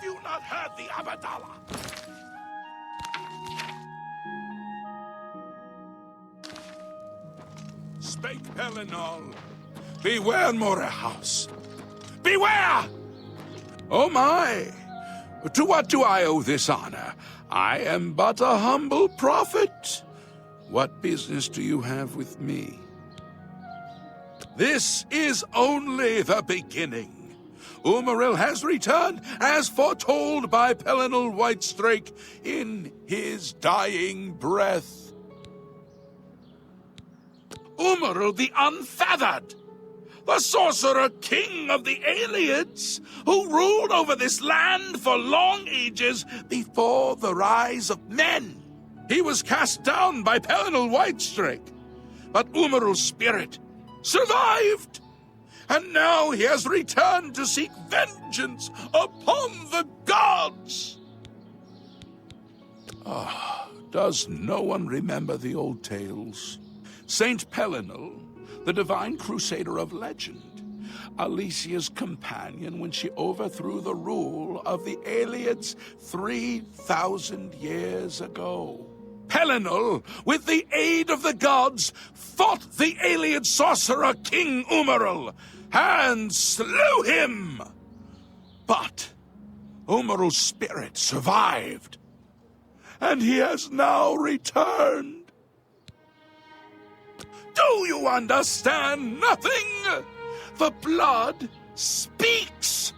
Have you not heard the Abadala? Spake Pellinol. Beware, Morehouse. Beware! Oh my! To what do I owe this honor? I am but a humble prophet. What business do you have with me? This is only the beginning. Umaril has returned, as foretold by Pellinol Whitestrake in his dying breath. Umaril the Unfeathered, the sorcerer king of the Aelids, who ruled over this land for long ages before the rise of men. He was cast down by Pellinol Whitestrake, but Umaril's spirit survived, and now he has returned to seek vengeance upon the gods. Does no one remember the old tales? Saint Pellinol, the divine crusader of legend, Alicia's companion when she overthrew the rule of the Aelids 3,000 years ago. Pellinol, with the aid of the gods, fought the Aelid sorcerer King Umaril and slew him. But Umaril's spirit survived, and he has now returned. Do you understand nothing? The blood speaks.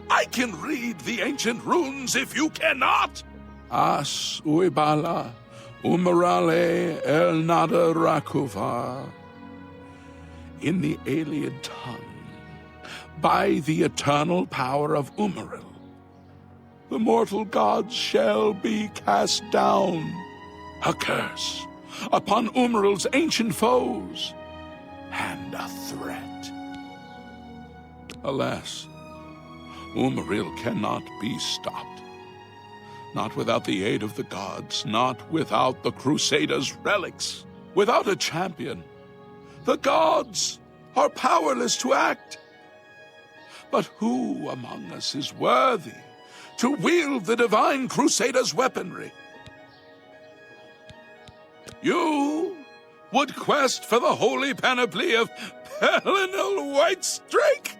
I can read the ancient runes if you cannot. As uibala, umarale el nada rakuva. In the Aeliad tongue, by the eternal power of Umaril, the mortal gods shall be cast down. A curse upon Umaril's ancient foes, and a threat. Alas, Umaril cannot be stopped. Not without the aid of the gods, not without the Crusader's relics. Without a champion, the gods are powerless to act. But who among us is worthy to wield the divine Crusader's weaponry? You would quest for the holy panoply of Pellinol Whitestrake,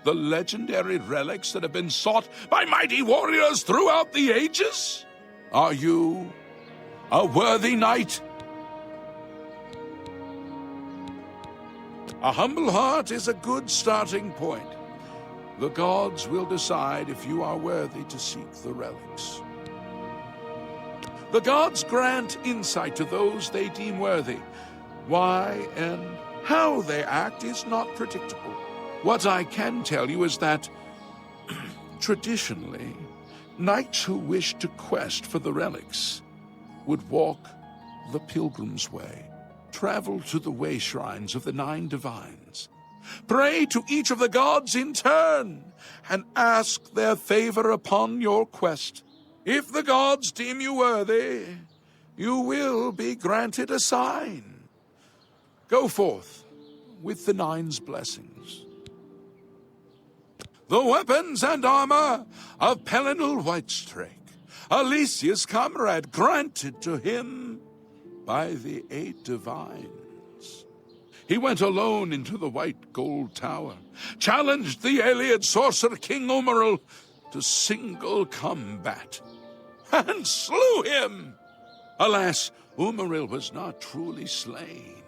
the legendary relics that have been sought by mighty warriors throughout the ages? Are you a worthy knight? A humble heart is a good starting point. The gods will decide if you are worthy to seek the relics. The gods grant insight to those they deem worthy. Why and how they act is not predictable. What I can tell you is that, traditionally, knights who wish to quest for the relics would walk the pilgrim's way, travel to the way shrines of the 9 divines, pray to each of the gods in turn, and ask their favor upon your quest. If the gods deem you worthy, you will be granted a sign. Go forth with the 9's blessings. The weapons and armor of Pellinol Whitestrake, Alicia's comrade, granted to him by the 8 divines. He went alone into the white gold tower, challenged the Aeliad sorcerer King Umaril to single combat, and slew him. Alas, Umaril was not truly slain,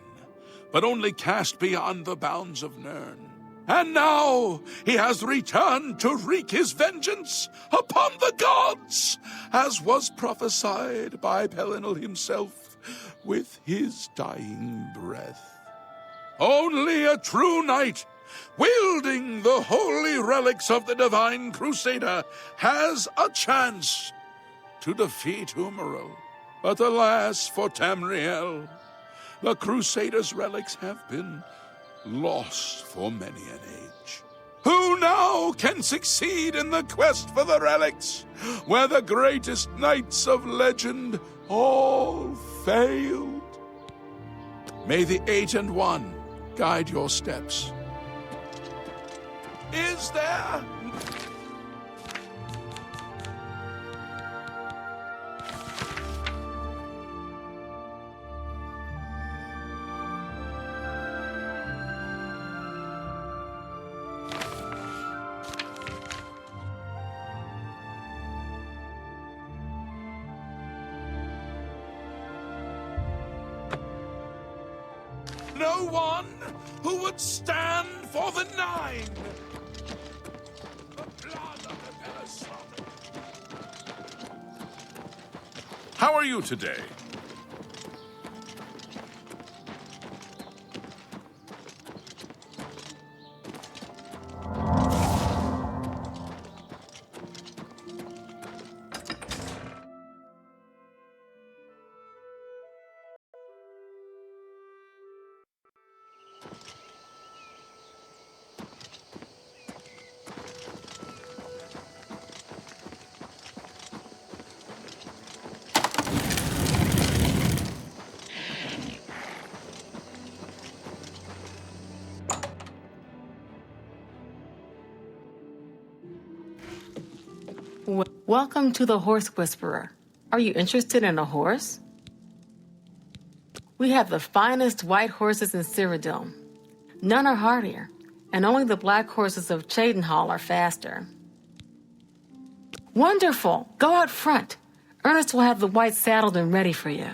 but only cast beyond the bounds of Nirn. And now he has returned to wreak his vengeance upon the gods, as was prophesied by Pellinol himself with his dying breath. Only a true knight, wielding the holy relics of the divine Crusader, has a chance to defeat Umaril. But alas for Tamriel, the Crusader's relics have been lost for many an age. Who now can succeed in the quest for the relics, where the greatest knights of legend all failed? May the 8 and 1 guide your steps. Is there no one who would stand for the Nine. The blood of the Pelisson. How are you today? Welcome to the Horse Whisperer. Are you interested in a horse? We have the finest white horses in Cyrodiil. None are hardier, and only the black horses of Cheydinhal are faster. Wonderful! Go out front. Ernest will have the white saddled and ready for you.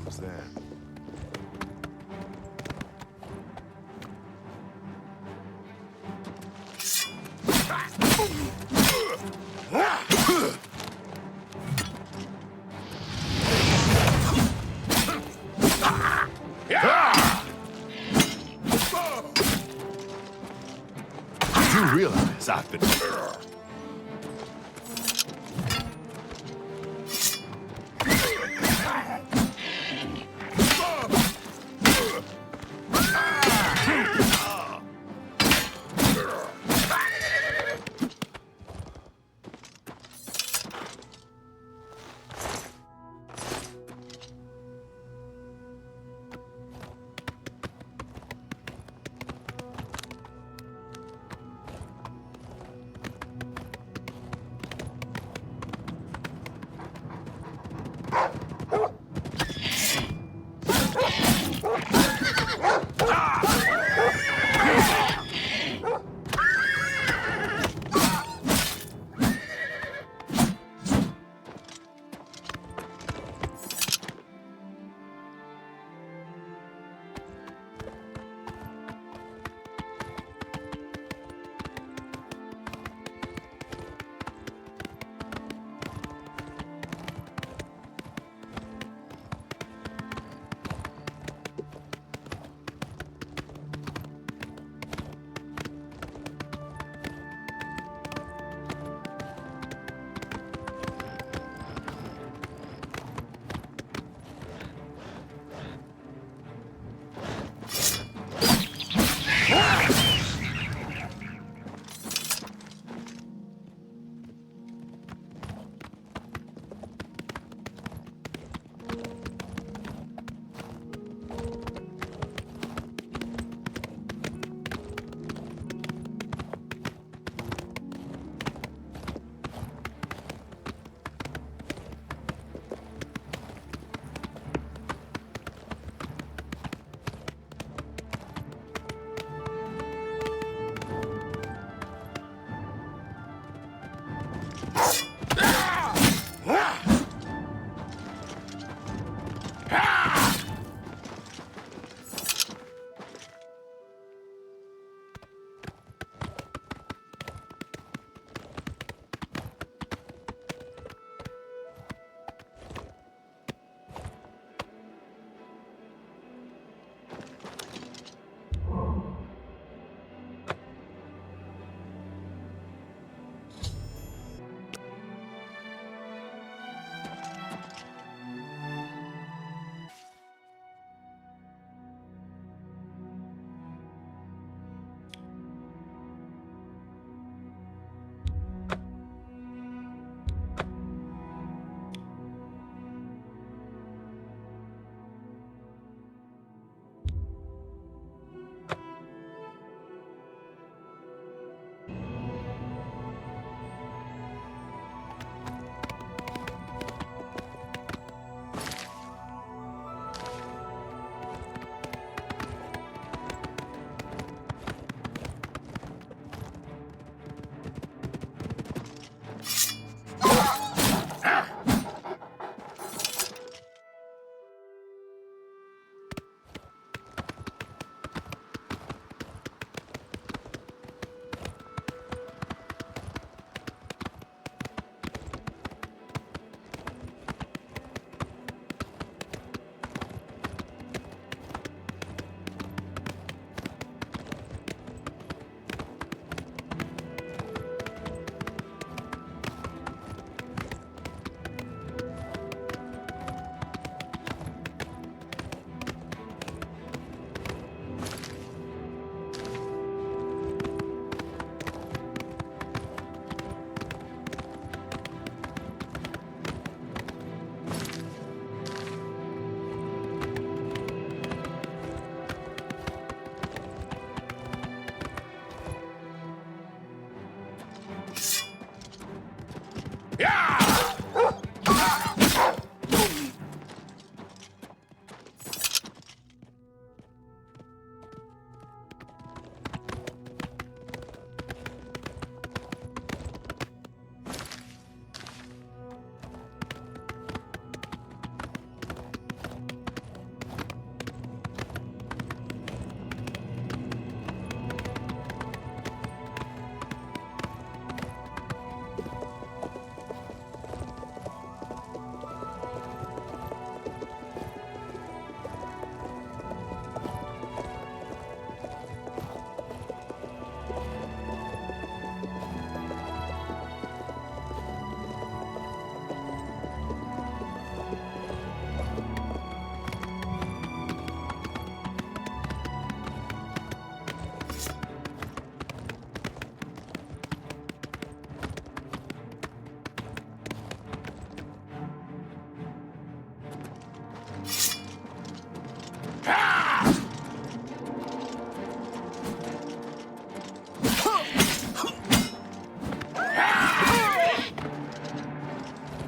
What's that? You realize I've been...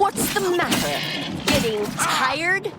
What's the matter? Getting tired?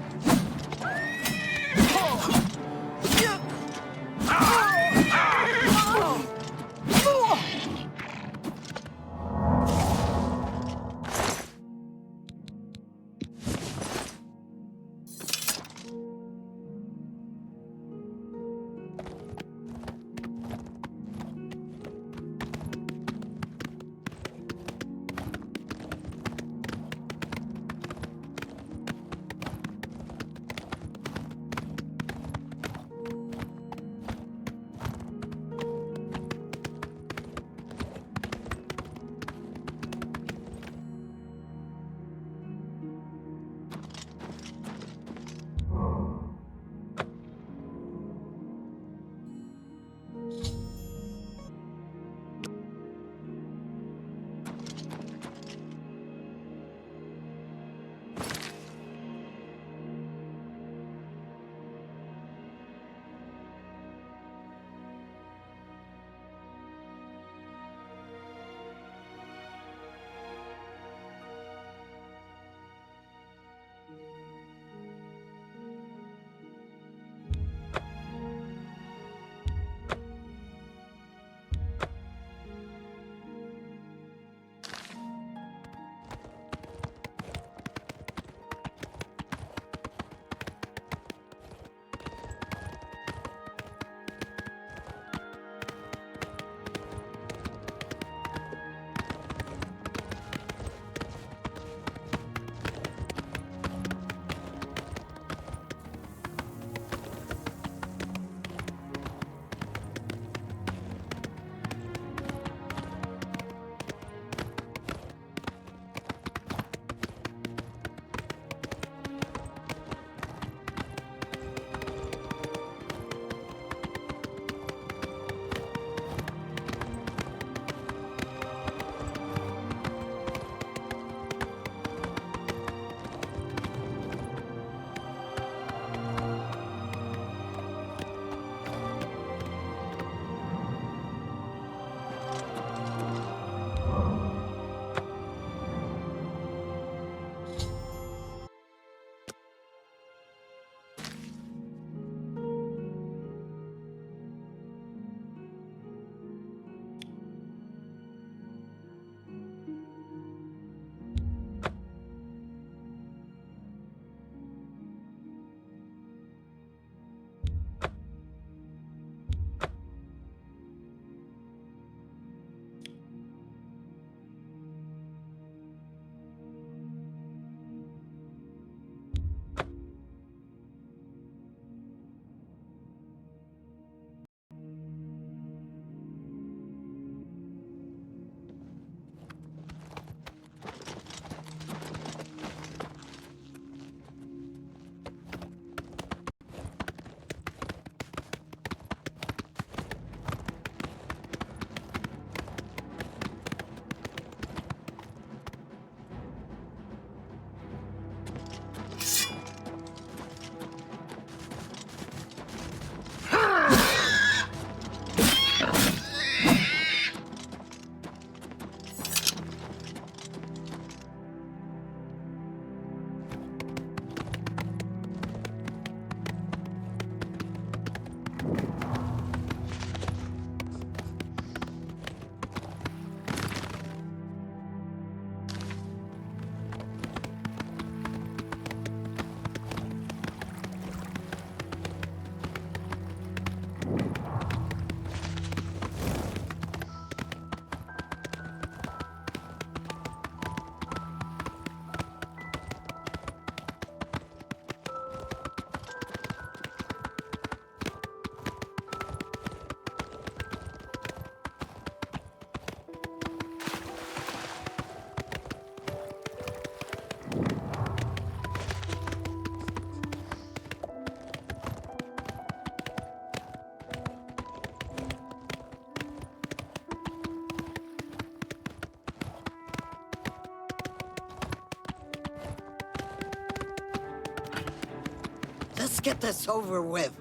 Let's get this over with.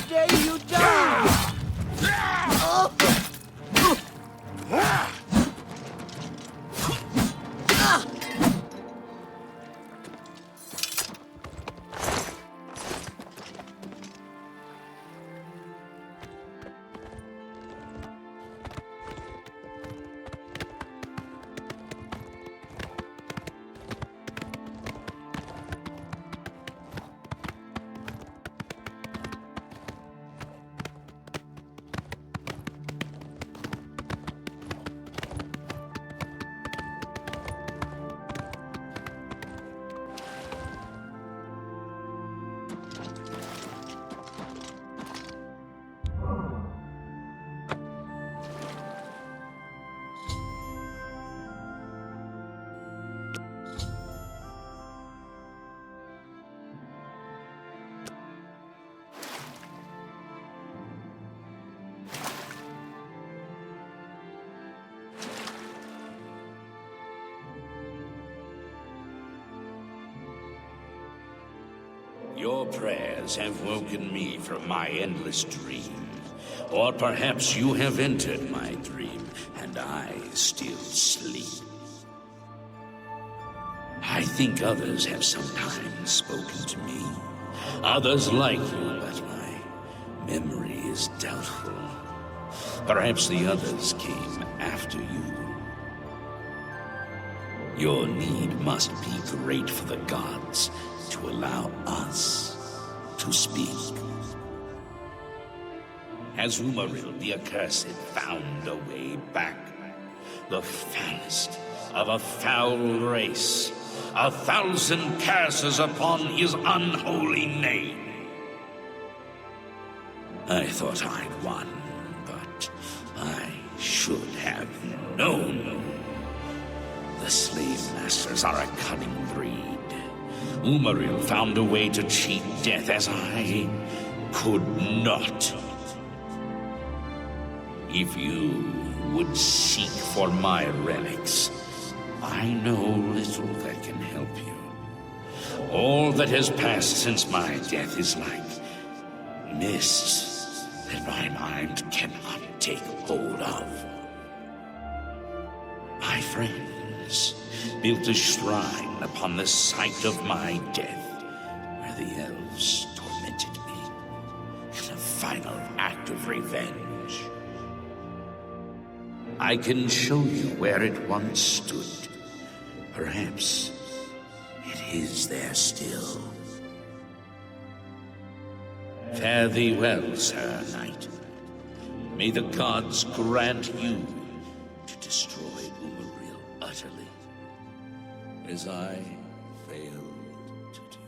Dare you die! Your prayers have woken me from my endless dream. Or perhaps you have entered my dream, and I still sleep. I think others have sometimes spoken to me. Others like you, but my memory is doubtful. Perhaps the others came after you. Your need must be great for the gods to allow us to speak. Has Umaril the Accursed found a way back? The foulest of a foul race. 1,000 curses upon his unholy name. I thought I'd won, but I should have known. The slave masters are a cunning breed. Umaril found a way to cheat death as I could not. If you would seek for my relics, I know little that can help you. All that has passed since my death is like mist that my mind cannot take hold of. My friends built a shrine upon the site of my death, where the elves tormented me in a final act of revenge. I can show you where it once stood. Perhaps it is there still. Fare thee well, Sir Knight. May the gods grant you to destroy Umaril utterly, as I failed to do.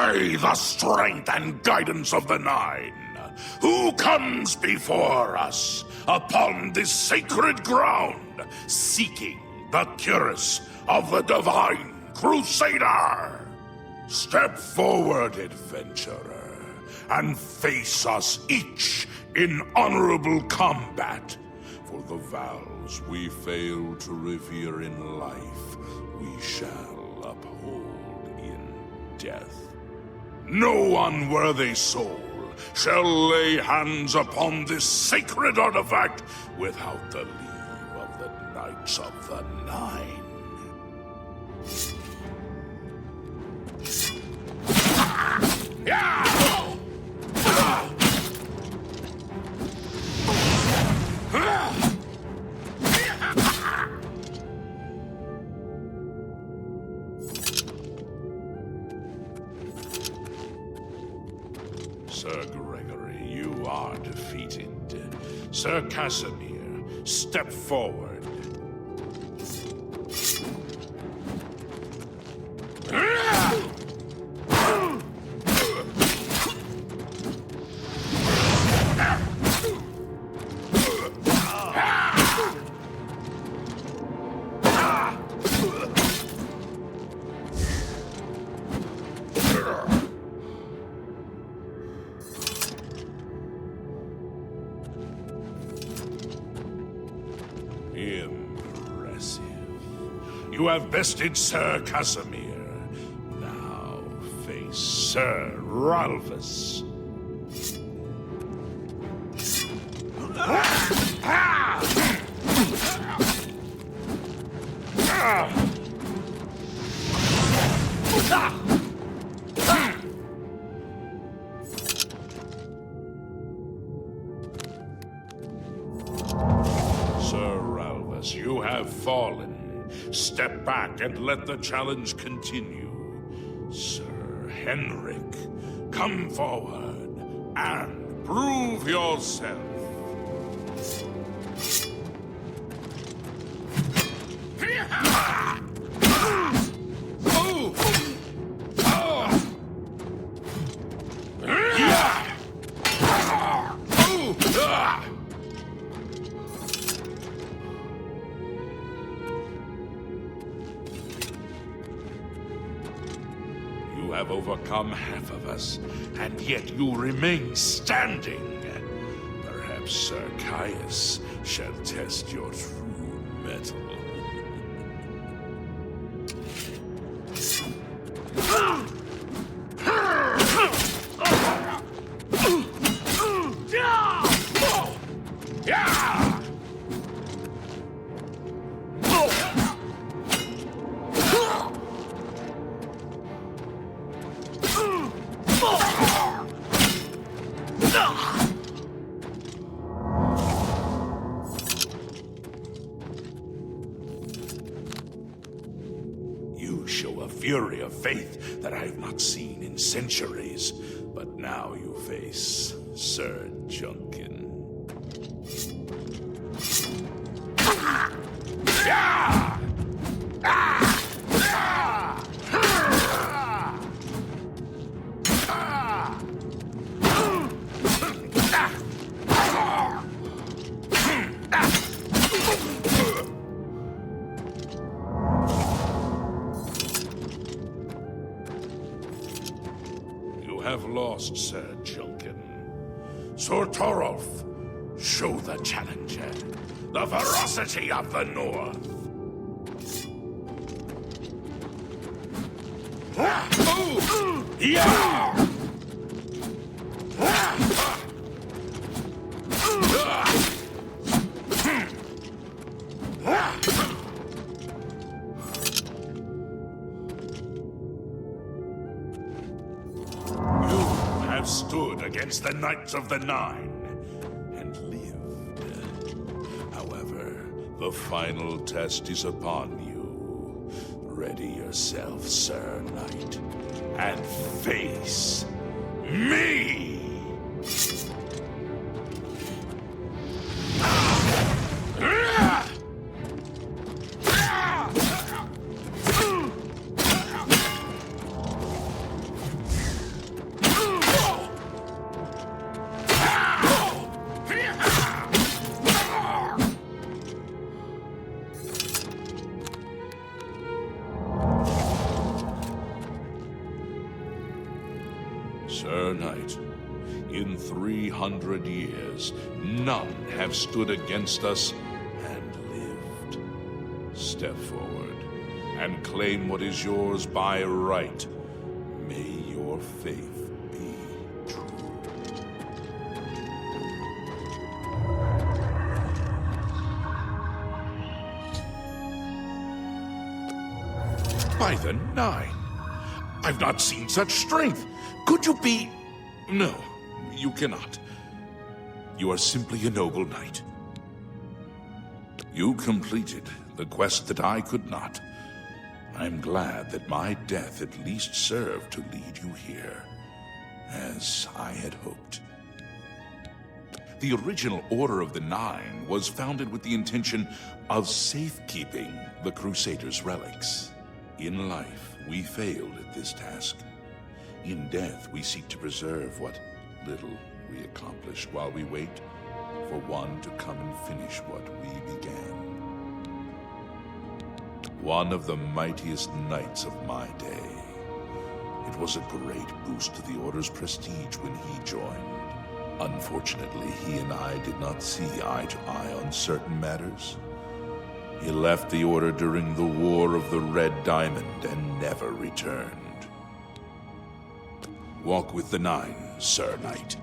By the strength and guidance of the Nine, who comes before us upon this sacred ground, seeking the cuirass of the divine Crusader? Step forward, adventurer, and face us each in honorable combat. For the vows we fail to revere in life, we shall uphold in death. No unworthy soul shall lay hands upon this sacred artifact without the leave of the Knights of the Nine. Sir Gregory, you are defeated. Sir Casimir, step forward. Impressive. You have bested Sir Casimir. Now face Sir Ralphus. Sir Ralphus, you have fallen. Step back and let the challenge continue. Sir Henrik, come forward and prove yourself. You have overcome half of us, and yet you remain standing. Perhaps Sir Caius shall test your true mettle. You show a fury of faith that I have not seen in centuries. But now you face Sir Junkin. You have lost, Sir Junkin. Sir Torolf, show the challenger the ferocity of the North. Yeah! Stood against the Knights of the Nine and lived. However, the final test is upon you. Ready yourself, Sir Knight, and face me! Sir Knight, in 300 years, none have stood against us and lived. Step forward and claim what is yours by right. May your faith be true. By the Nine! I've not seen such strength! Could you be... No, you cannot. You are simply a noble knight. You completed the quest that I could not. I'm glad that my death at least served to lead you here, as I had hoped. The original Order of the Nine was founded with the intention of safekeeping the Crusader's relics. In life, we failed at this task. In death, we seek to preserve what little we accomplish while we wait for one to come and finish what we began. One of the mightiest knights of my day. It was a great boost to the Order's prestige when he joined. Unfortunately, he and I did not see eye to eye on certain matters. He left the Order during the War of the Red Diamond and never returned. Walk with the Nine, Sir Knight.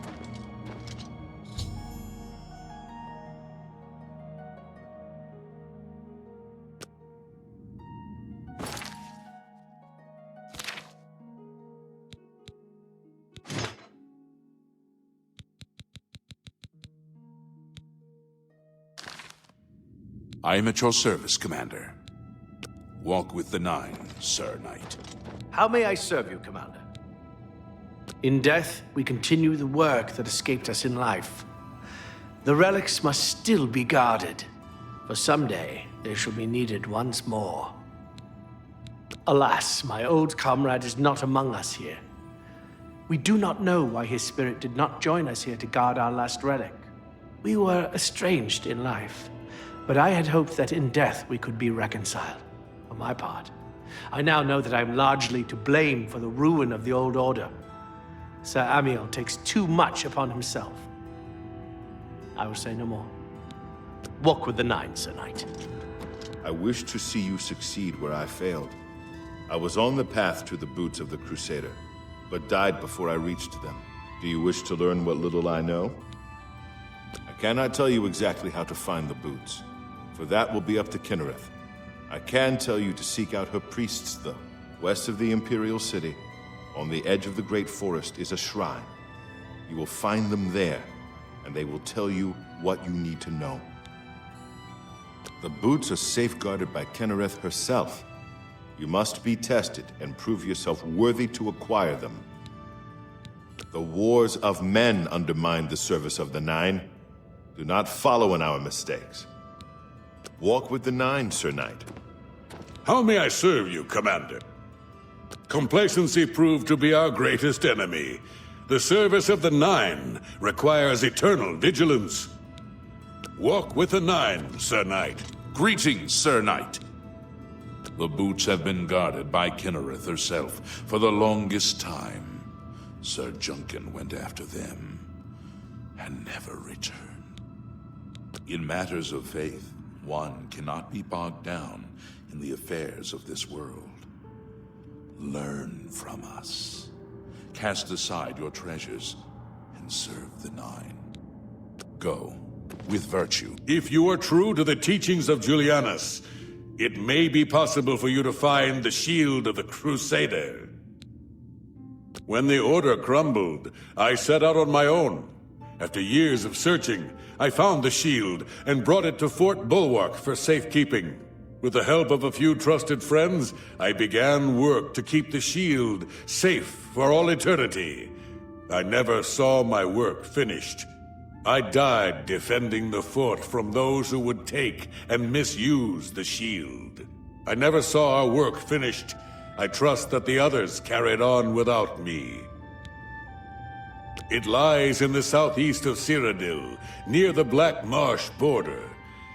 I am at your service, Commander. Walk with the Nine, Sir Knight. How may I serve you, Commander? In death, we continue the work that escaped us in life. The relics must still be guarded, for someday they shall be needed once more. Alas, my old comrade is not among us here. We do not know why his spirit did not join us here to guard our last relic. We were estranged in life, but I had hoped that in death we could be reconciled. For my part, I now know that I am largely to blame for the ruin of the old order. Sir Amiel takes too much upon himself. I will say no more. Walk with the Nine, Sir Knight. I wish to see you succeed where I failed. I was on the path to the boots of the Crusader, but died before I reached them. Do you wish to learn what little I know? I cannot tell you exactly how to find the boots, for that will be up to Kinnereth. I can tell you to seek out her priests, though. West of the Imperial City, on the edge of the Great Forest, is a shrine. You will find them there, and they will tell you what you need to know. The boots are safeguarded by Kinnereth herself. You must be tested and prove yourself worthy to acquire them. The wars of men undermine the service of the Nine. Do not follow in our mistakes. Walk with the Nine, Sir Knight. How may I serve you, Commander? Complacency proved to be our greatest enemy. The service of the Nine requires eternal vigilance. Walk with the Nine, Sir Knight. Greetings, Sir Knight. The boots have been guarded by Kinnereth herself for the longest time. Sir Junkin went after them and never returned. In matters of faith, one cannot be bogged down in the affairs of this world. Learn from us. Cast aside your treasures and serve the Nine. Go with virtue. If you are true to the teachings of Julianus, it may be possible for you to find the shield of the Crusader. When the Order crumbled, I set out on my own. After years of searching, I found the shield and brought it to Fort Bulwark for safekeeping. With the help of a few trusted friends, I began work to keep the shield safe for all eternity. I never saw my work finished. I died defending the fort from those who would take and misuse the shield. I never saw our work finished. I trust that the others carried on without me. It lies in the southeast of Cyrodiil, near the Black Marsh border.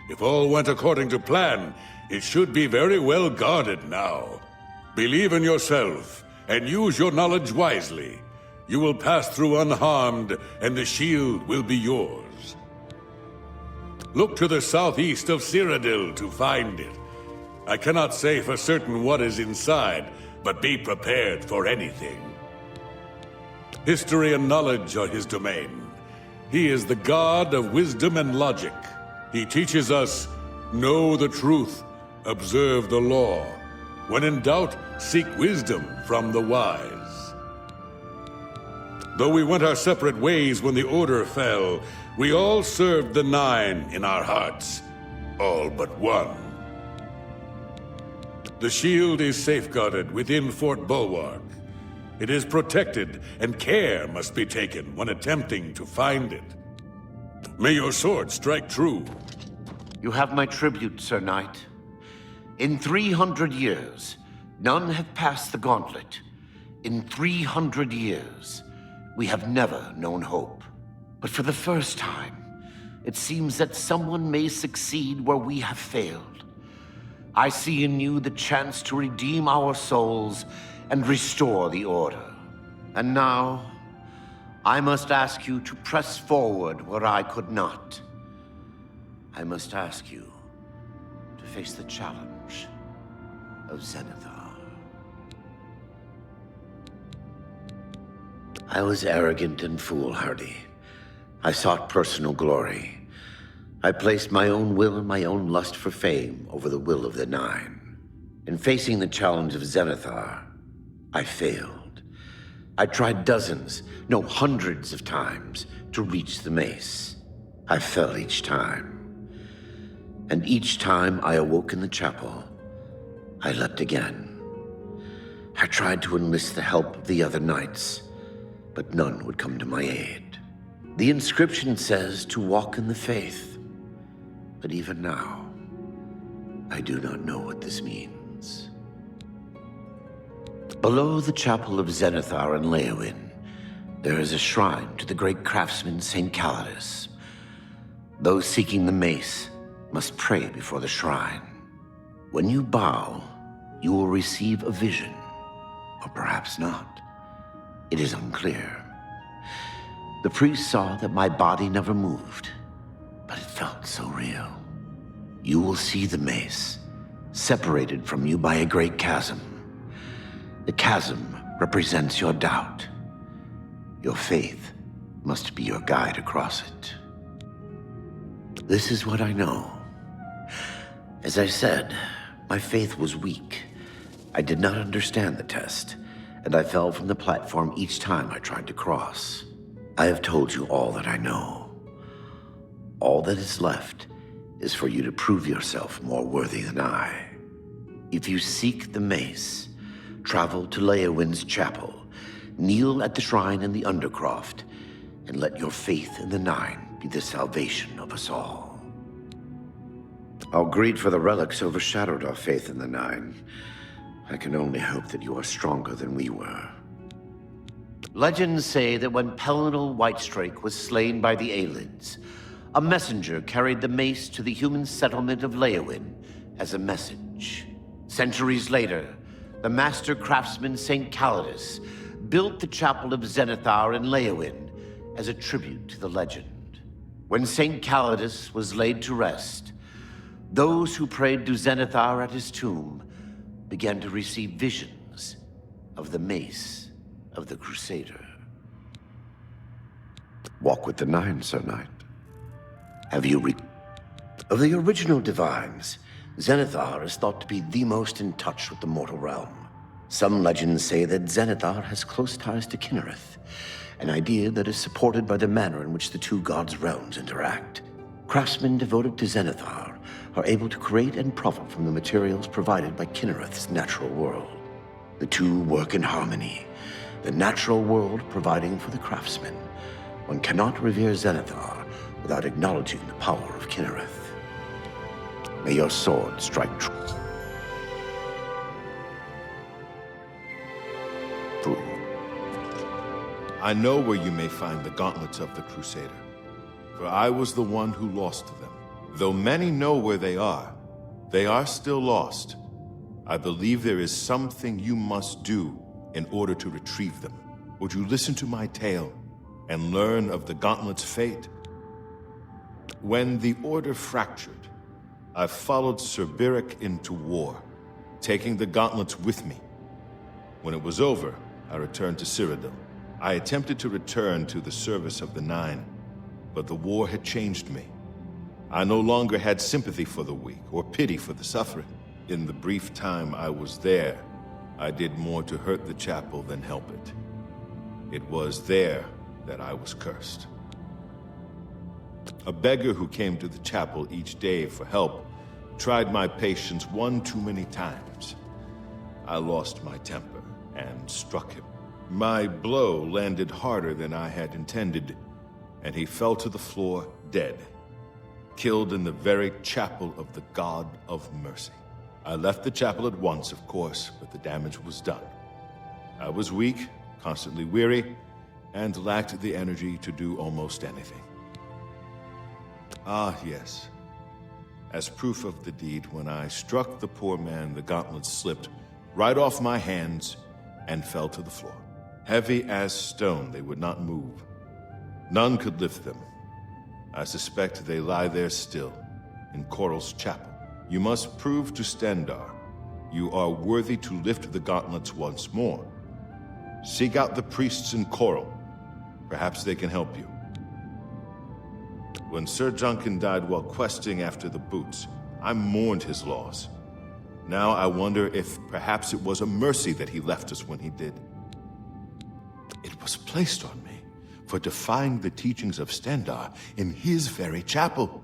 If all went according to plan, it should be very well guarded now. Believe in yourself, and use your knowledge wisely. You will pass through unharmed, and the shield will be yours. Look to the southeast of Cyrodiil to find it. I cannot say for certain what is inside, but be prepared for anything. History and knowledge are his domain. He is the god of wisdom and logic. He teaches us, know the truth, observe the law. When in doubt, seek wisdom from the wise. Though we went our separate ways when the Order fell, we all served the Nine in our hearts. All but one. The shield is safeguarded within Fort Bulwark. It is protected, and care must be taken when attempting to find it. May your sword strike true. You have my tribute, Sir Knight. In 300 years, none have passed the gauntlet. In 300 years, we have never known hope. But for the first time, it seems that someone may succeed where we have failed. I see in you the chance to redeem our souls and restore the Order. And now, I must ask you to press forward where I could not. I must ask you to face the challenge of Zenithar. I was arrogant and foolhardy. I sought personal glory. I placed my own will and my own lust for fame over the will of the Nine. In facing the challenge of Zenithar, I failed. I tried dozens, no hundreds of times to reach the mace. I fell each time. And each time I awoke in the chapel, I leapt again. I tried to enlist the help of the other knights, but none would come to my aid. The inscription says to walk in the faith, but even now, I do not know what this means. Below the chapel of Zenithar and Leowyn, there is a shrine to the great craftsman St. Calidus. Those seeking the mace must pray before the shrine. When you bow, you will receive a vision, or perhaps not. It is unclear. The priest saw that my body never moved, but it felt so real. You will see the mace, separated from you by a great chasm. The chasm represents your doubt. Your faith must be your guide across it. This is what I know. As I said, my faith was weak. I did not understand the test, and I fell from the platform each time I tried to cross. I have told you all that I know. All that is left is for you to prove yourself more worthy than I. If you seek the mace, travel to Leowyn's chapel, kneel at the shrine in the Undercroft, and let your faith in the Nine be the salvation of us all. Our greed for the relics overshadowed our faith in the Nine. I can only hope that you are stronger than we were. Legends say that when Pelennor Whitestrake was slain by the Aelids, a messenger carried the mace to the human settlement of Leowyn as a message. Centuries later, the master craftsman St. Calidus built the chapel of Zenithar in Leowyn as a tribute to the legend. When St. Calidus was laid to rest, those who prayed to Zenithar at his tomb began to receive visions of the mace of the Crusader. Walk with the Nine, Sir Knight. Have you Of the original divines, Zenithar is thought to be the most in touch with the mortal realm. Some legends say that Zenithar has close ties to Kinnereth, an idea that is supported by the manner in which the two gods' realms interact. Craftsmen devoted to Zenithar are able to create and profit from the materials provided by Kinnereth's natural world. The two work in harmony, the natural world providing for the craftsmen. One cannot revere Zenithar without acknowledging the power of Kinnereth. May your sword strike true. I know where you may find the gauntlets of the Crusader, for I was the one who lost them. Though many know where they are still lost. I believe there is something you must do in order to retrieve them. Would you listen to my tale and learn of the Gauntlet's fate? When the Order fractured, I followed Sir Beric into war, taking the Gauntlets with me. When it was over, I returned to Cyrodiil. I attempted to return to the service of the Nine, but the war had changed me. I no longer had sympathy for the weak or pity for the suffering. In the brief time I was there, I did more to hurt the chapel than help it. It was there that I was cursed. A beggar who came to the chapel each day for help tried my patience one too many times. I lost my temper and struck him. My blow landed harder than I had intended, and he fell to the floor dead, killed in the very chapel of the God of Mercy. I left the chapel at once, of course, but the damage was done. I was weak, constantly weary, and lacked the energy to do almost anything. Ah, yes. As proof of the deed, when I struck the poor man, the gauntlet slipped right off my hands and fell to the floor. Heavy as stone, they would not move. None could lift them. I suspect they lie there still, in Coral's chapel. You must prove to Stendarr you are worthy to lift the gauntlets once more. Seek out the priests in Coral. Perhaps they can help you. When Sir Juncan died while questing after the boots, I mourned his loss. Now I wonder if perhaps it was a mercy that he left us when he did. It was placed on me for defying the teachings of Stendarr in his very chapel.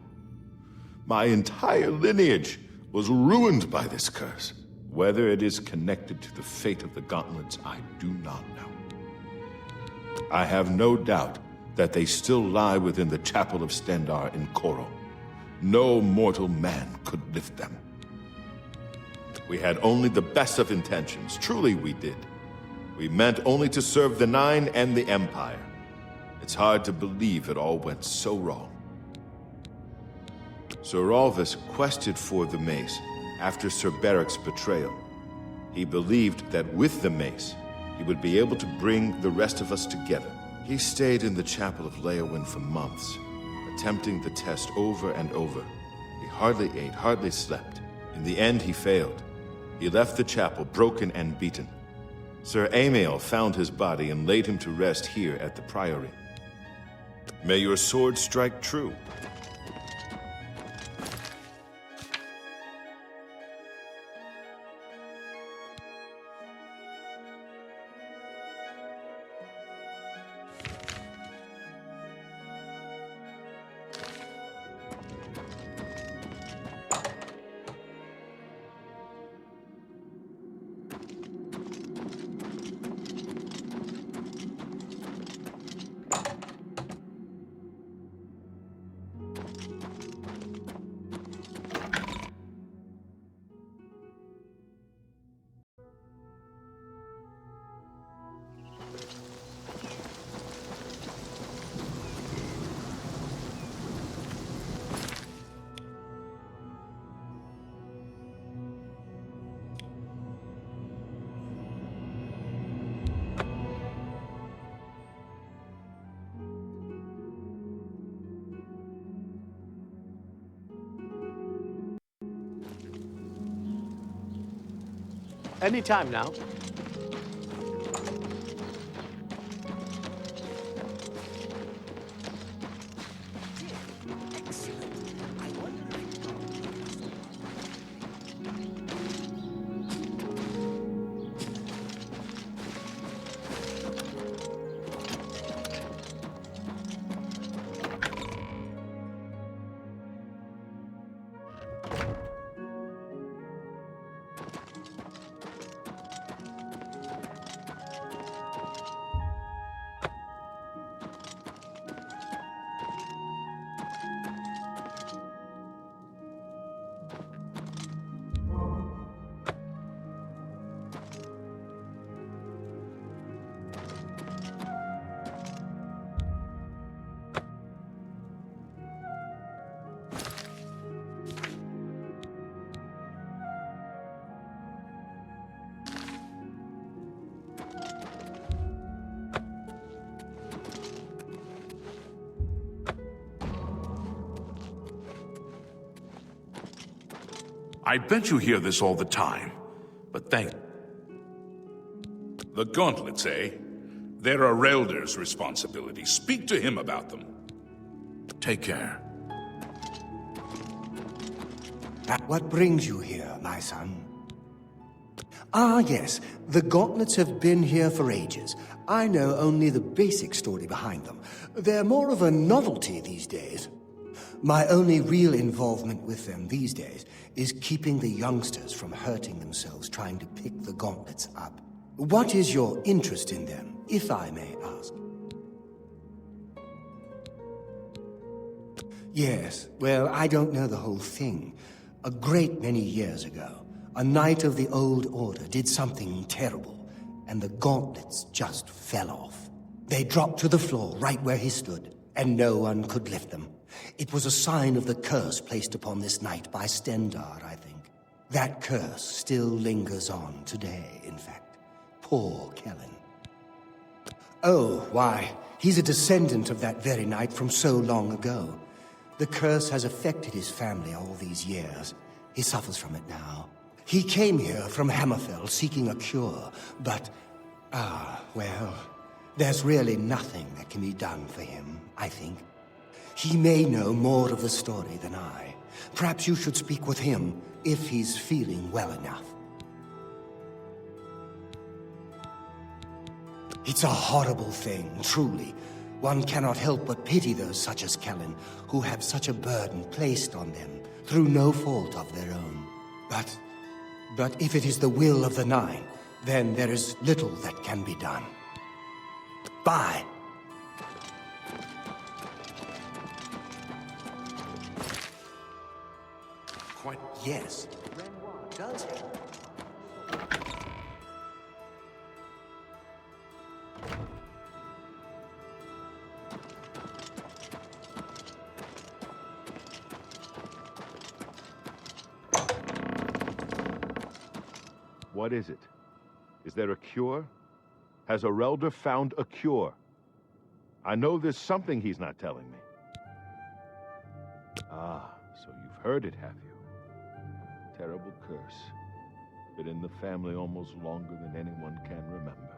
My entire lineage was ruined by this curse. Whether it is connected to the fate of the gauntlets, I do not know. I have no doubt that they still lie within the chapel of Stendarr in Coral. No mortal man could lift them. We had only the best of intentions. Truly we did. We meant only to serve the Nine and the Empire. It's hard to believe it all went so wrong. Sir Alvis quested for the mace after Sir Beric's betrayal. He believed that with the mace, he would be able to bring the rest of us together. He stayed in the chapel of Leowyn for months, attempting the test over and over. He hardly ate, hardly slept. In the end, he failed. He left the chapel broken and beaten. Sir Amiel found his body and laid him to rest here at the Priory. May your sword strike true. Any time now. I bet you hear this all the time, but thank... The gauntlets, eh? They're Arelder's responsibility. Speak to him about them. Take care. What brings you here, my son? Ah, yes. The gauntlets have been here for ages. I know only the basic story behind them. They're more of a novelty these days. My only real involvement with them these days is keeping the youngsters from hurting themselves trying to pick the gauntlets up. What is your interest in them, if I may ask? Yes, well, I don't know the whole thing. A great many years ago, a knight of the Old Order did something terrible, and the gauntlets just fell off. They dropped to the floor right where he stood, and no one could lift them. It was a sign of the curse placed upon this knight by Stendarr, I think. That curse still lingers on today, in fact. Poor Kellen. Oh, why, he's a descendant of that very knight from so long ago. The curse has affected his family all these years. He suffers from it now. He came here from Hammerfell seeking a cure, but... well, there's really nothing that can be done for him, I think. He may know more of the story than I. Perhaps you should speak with him, if he's feeling well enough. It's a horrible thing, truly. One cannot help but pity those such as Kellen, who have such a burden placed on them, through no fault of their own. But if it is the will of the Nine, then there is little that can be done. Bye. Quite... Yes. Renoir does have... What is it? Is there a cure? Has Arelder found a cure? I know there's something he's not telling me. Ah, so you've heard it, have you? Terrible curse. Been in the family almost longer than anyone can remember.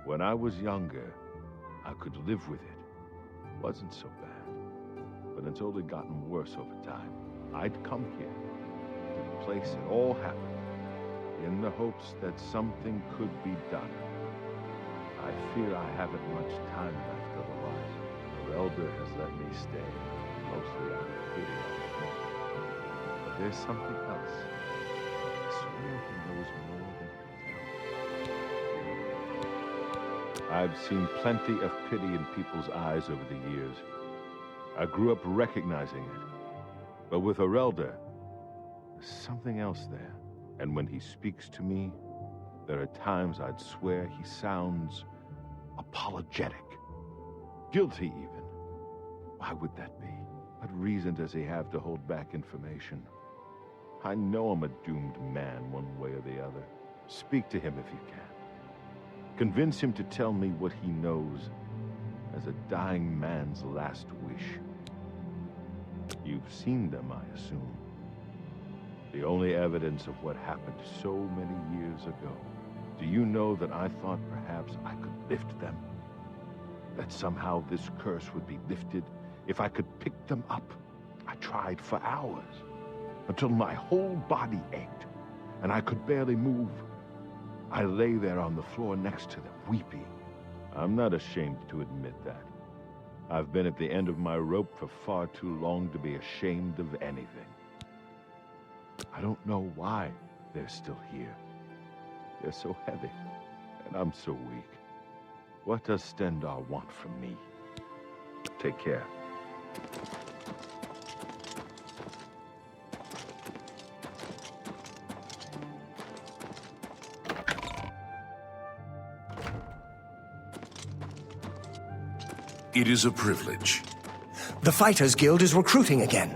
When I was younger, I could live with it. Wasn't so bad. But it's only gotten worse over time. I'd come here, to the place it all happened, in the hopes that something could be done. I fear I haven't much time left otherwise. Arelder has let me stay, mostly out of pity on me. But there's something else. I swear he knows more than I can tell. I've seen plenty of pity in people's eyes over the years. I grew up recognizing it. But with Arelder, there's something else there. And when he speaks to me, there are times I'd swear he sounds apologetic. Guilty, even. Why would that be? What reason does he have to hold back information? I know I'm a doomed man one way or the other. Speak to him if you can. Convince him to tell me what he knows as a dying man's last wish. You've seen them, I assume. The only evidence of what happened so many years ago. Do you know that I thought perhaps I could lift them? That somehow this curse would be lifted if I could pick them up? I tried for hours, until my whole body ached, and I could barely move. I lay there on the floor next to them, weeping. I'm not ashamed to admit that. I've been at the end of my rope for far too long to be ashamed of anything. I don't know why they're still here. They're so heavy, and I'm so weak. What does Stendarr want from me? Take care. It is a privilege. The Fighters Guild is recruiting again.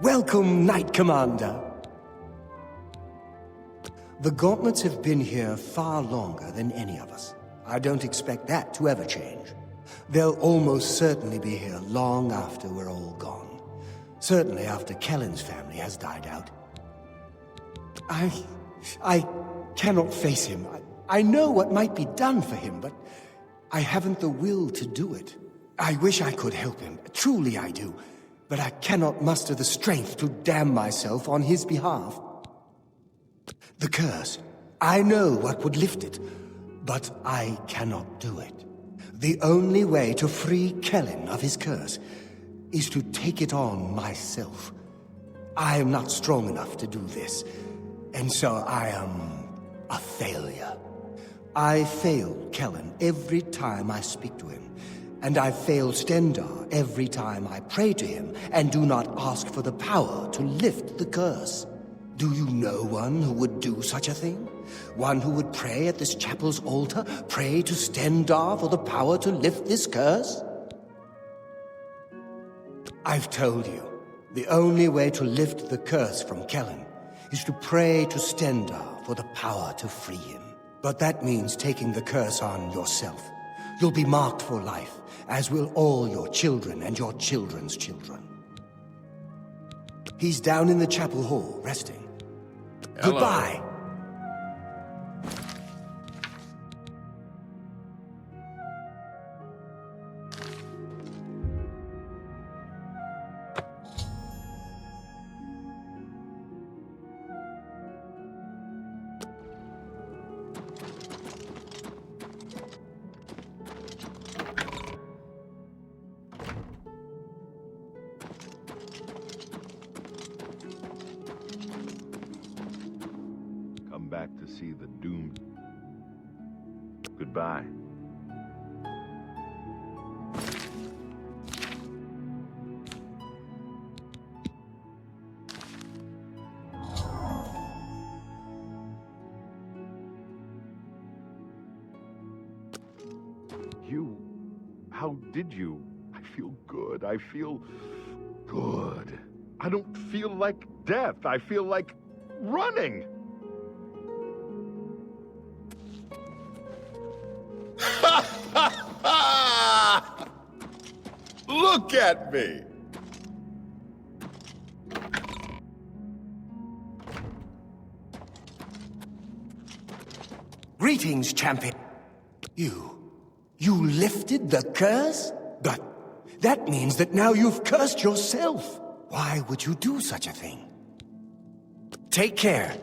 Welcome, Knight Commander. The gauntlets have been here far longer than any of us. I don't expect that to ever change. They'll almost certainly be here long after we're all gone. Certainly after Kellen's family has died out. I cannot face him. I know what might be done for him, but I haven't the will to do it. I wish I could help him. Truly I do. But I cannot muster the strength to damn myself on his behalf. The curse. I know what would lift it, but I cannot do it. The only way to free Kellen of his curse is to take it on myself. I am not strong enough to do this, and so I am a failure. I fail Kellen every time I speak to him, and I fail Stendarr every time I pray to him and do not ask for the power to lift the curse. Do you know one who would do such a thing? One who would pray at this chapel's altar, pray to Stendarr for the power to lift this curse? I've told you, the only way to lift the curse from Kellen is to pray to Stendarr for the power to free him. But that means taking the curse on yourself. You'll be marked for life, as will all your children and your children's children. He's down in the chapel hall, resting. Hello. Goodbye. Come back to see the doomed. Goodbye. How did you? I feel good. I feel good. I don't feel like death. I feel like running. Look at me! Greetings, champion. You lifted the curse? But that means that now you've cursed yourself. Why would you do such a thing? Take care.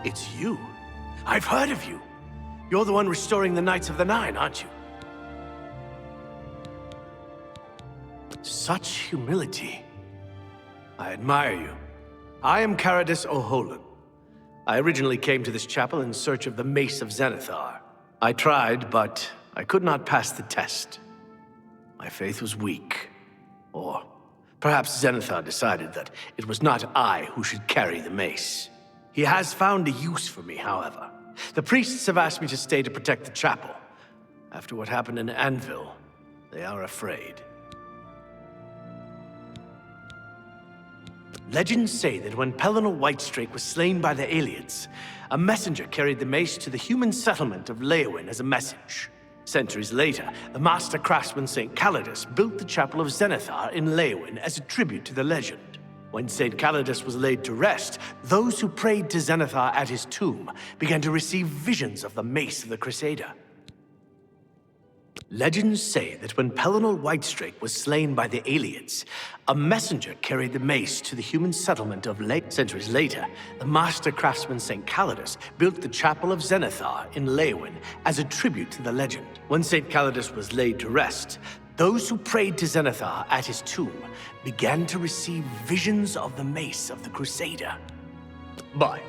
It's you. I've heard of you. You're the one restoring the Knights of the Nine, aren't you? Such humility. I admire you. I am Caradus O'Holan. I originally came to this chapel in search of the Mace of Zenithar. I tried, but I could not pass the test. My faith was weak. Or perhaps Zenithar decided that it was not I who should carry the mace. He has found a use for me, however. The priests have asked me to stay to protect the chapel. After what happened in Anvil, they are afraid. Legends say that when Pelennor Whitestrake was slain by the Aliens, a messenger carried the mace to the human settlement of Leowin as a message. Centuries later, the master craftsman St. Calidus built the Chapel of Zenithar in Leowin as a tribute to the legend. When St. Calidus was laid to rest, those who prayed to Zenithar at his tomb began to receive visions of the mace of the Crusader. Legends say that when Pelennor Whitestrake was slain by the Aliens, a messenger carried the mace to the human settlement of Leowin. Centuries later, the master craftsman St. Calidus built the Chapel of Zenithar in Leowin as a tribute to the legend. When St. Calidus was laid to rest, those who prayed to Zenithar at his tomb began to receive visions of the mace of the Crusader. Bye.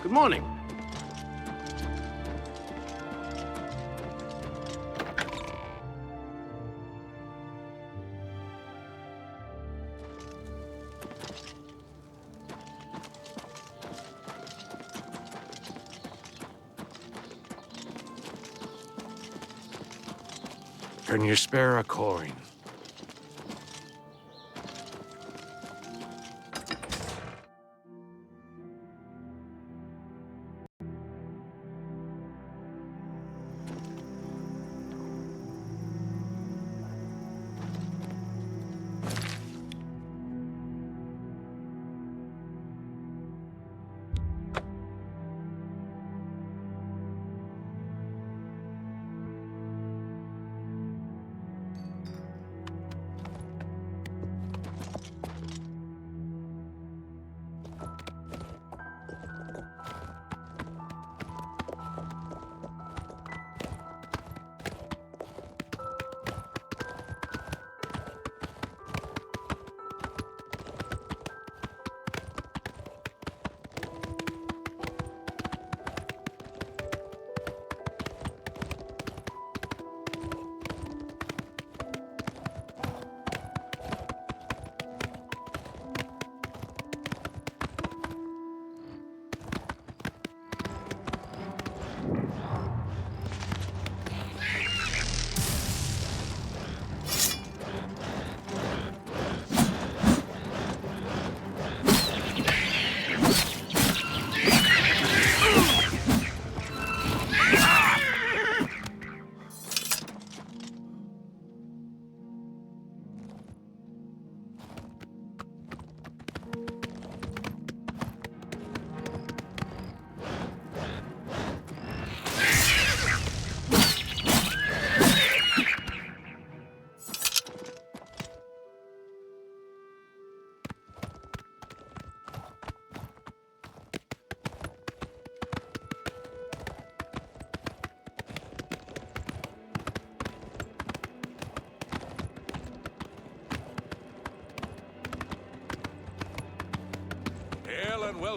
Good morning. Can you spare a coin?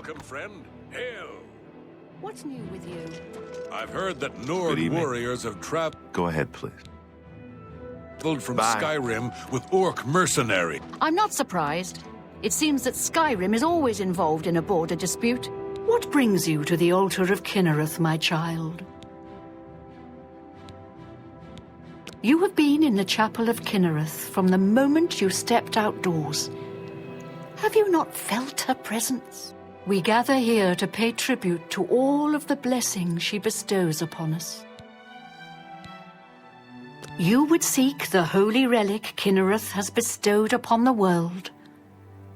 Welcome, friend. Hail. What's new with you? I've heard that Nord Good evening. warriors have traveled Go ahead, please. from Bye. Skyrim with orc mercenary. I'm not surprised. It seems that Skyrim is always involved in a border dispute. What brings you to the altar of Kinnereth, my child? You have been in the chapel of Kinnereth from the moment you stepped outdoors. Have you not felt her presence? We gather here to pay tribute to all of the blessings she bestows upon us. You would seek the holy relic Kinnereth has bestowed upon the world.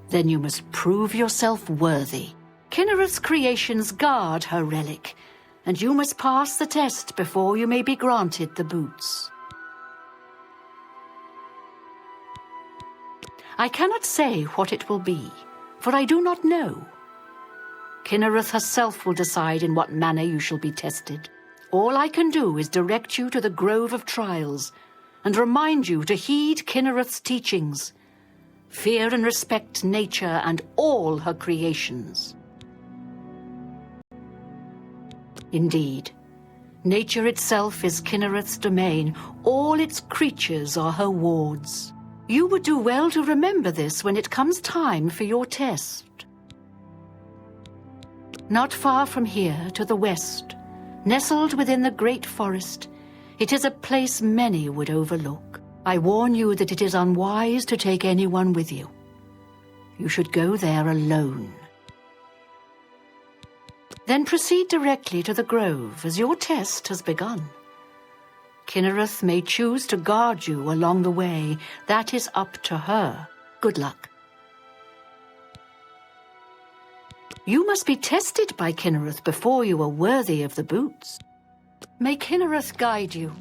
Then you must prove yourself worthy. Kinnereth's creations guard her relic, and you must pass the test before you may be granted the boots. I cannot say what it will be, for I do not know. Kinnereth herself will decide in what manner you shall be tested. All I can do is direct you to the Grove of Trials, and remind you to heed Kinnereth's teachings. Fear and respect nature and all her creations. Indeed, nature itself is Kinnereth's domain. All its creatures are her wards. You would do well to remember this when it comes time for your test. Not far from here, to the west, nestled within the great forest, it is a place many would overlook. I warn you that it is unwise to take anyone with you. You should go there alone. Then proceed directly to the grove, as your test has begun. Kinnereth may choose to guard you along the way. That is up to her. Good luck. You must be tested by Kinnereth before you are worthy of the boots. May Kinnereth guide you.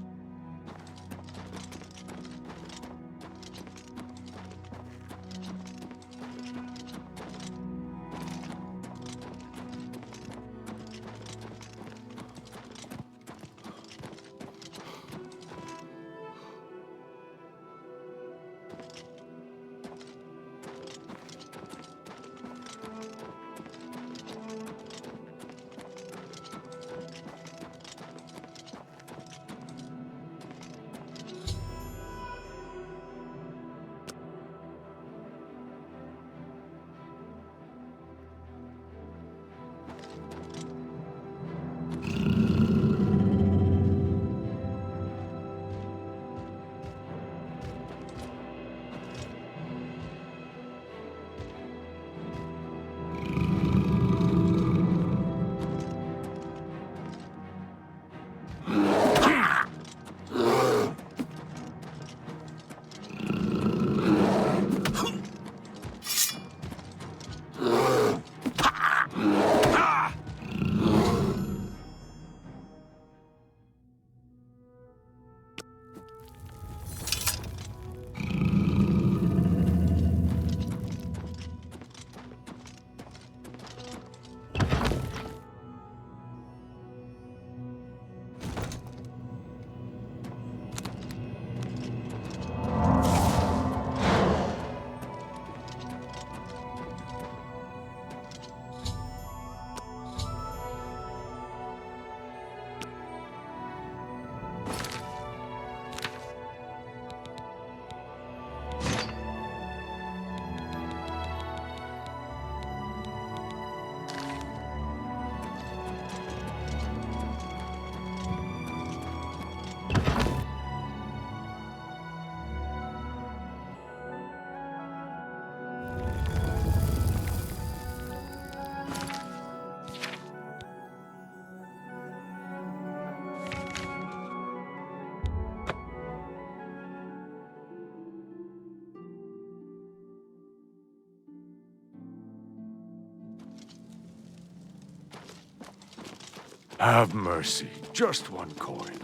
Have mercy. Just one coin.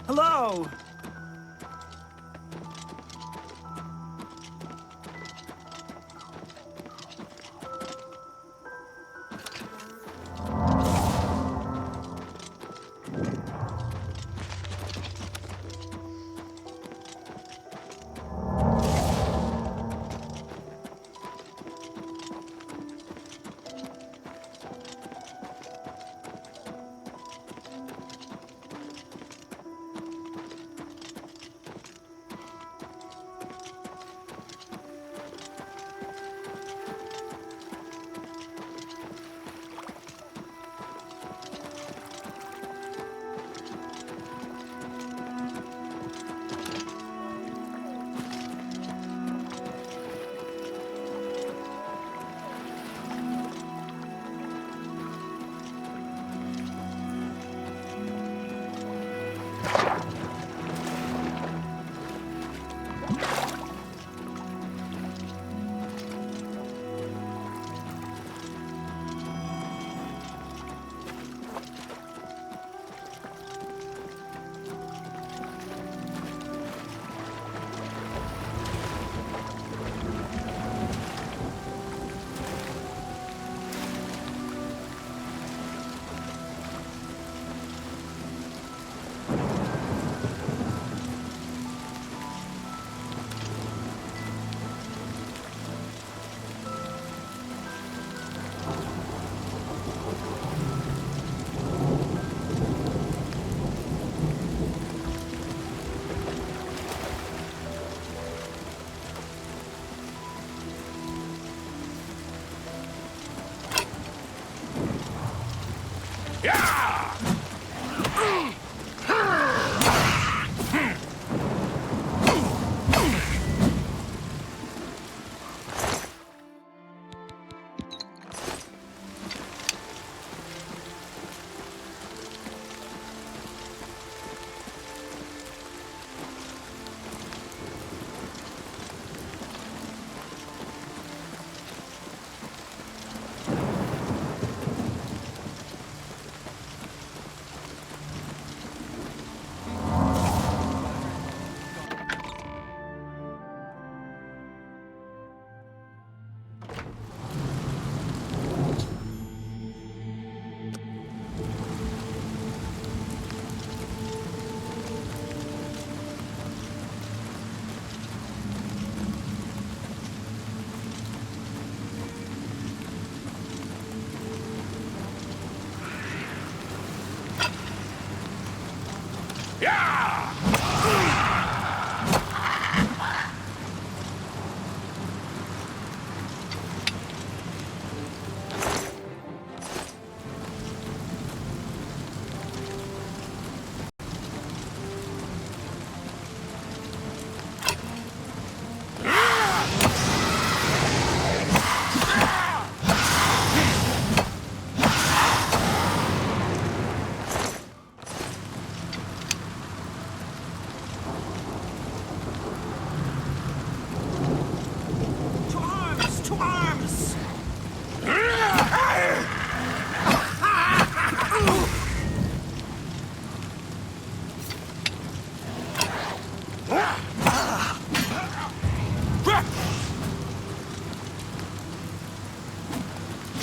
Hello!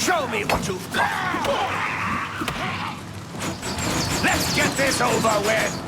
Show me what you've got! Let's get this over with!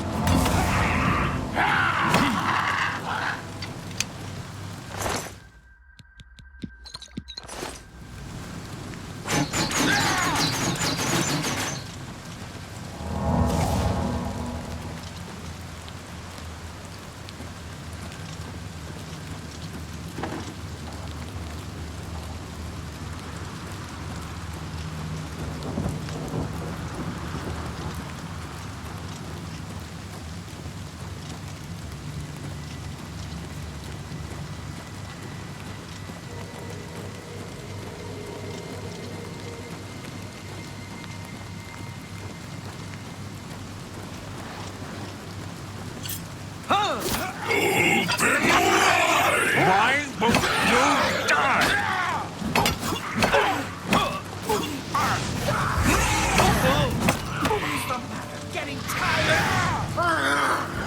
Getting tired!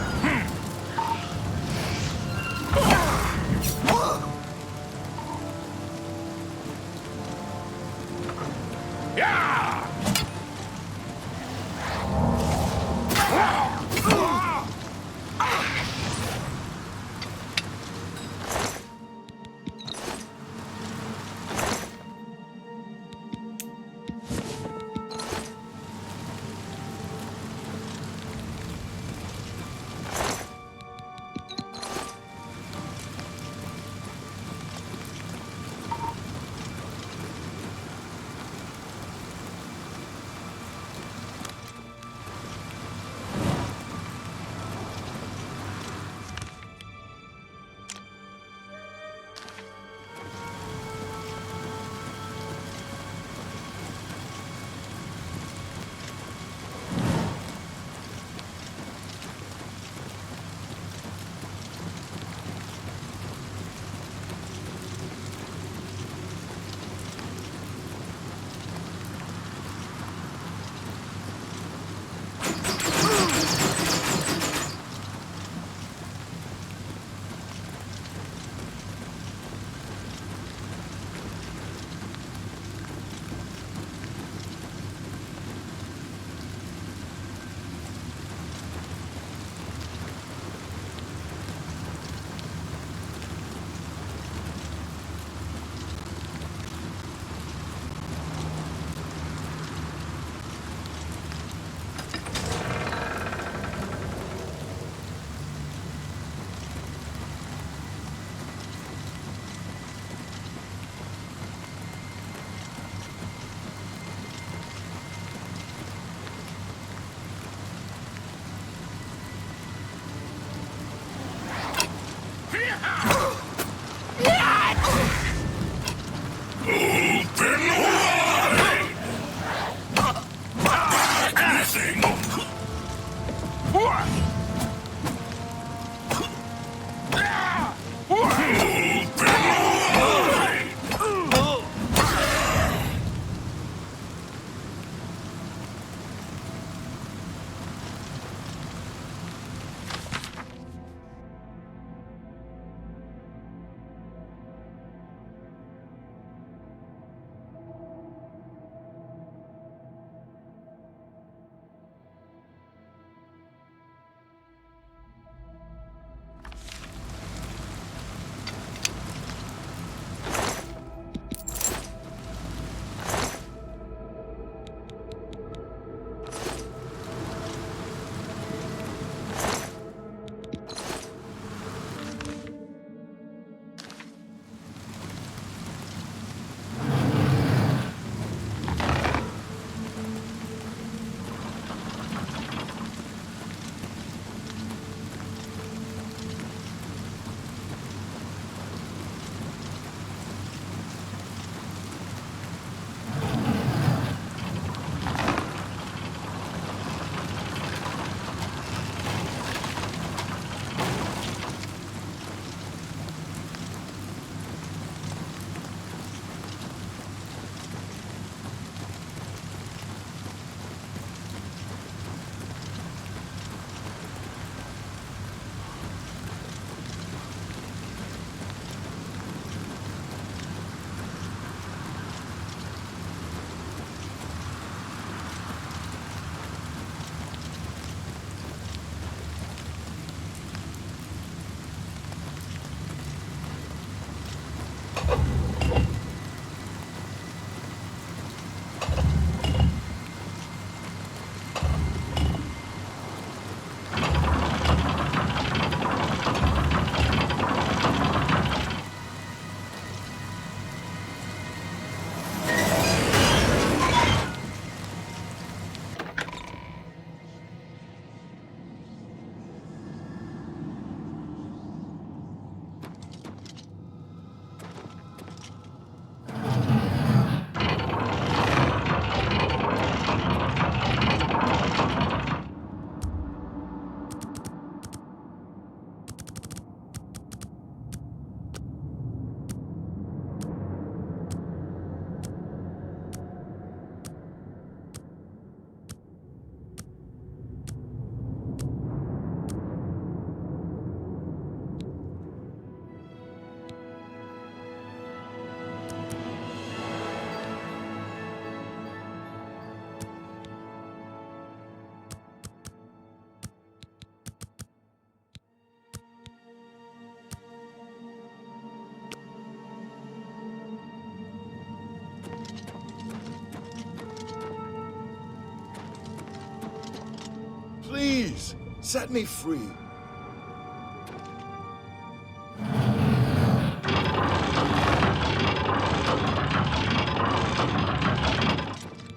Set me free.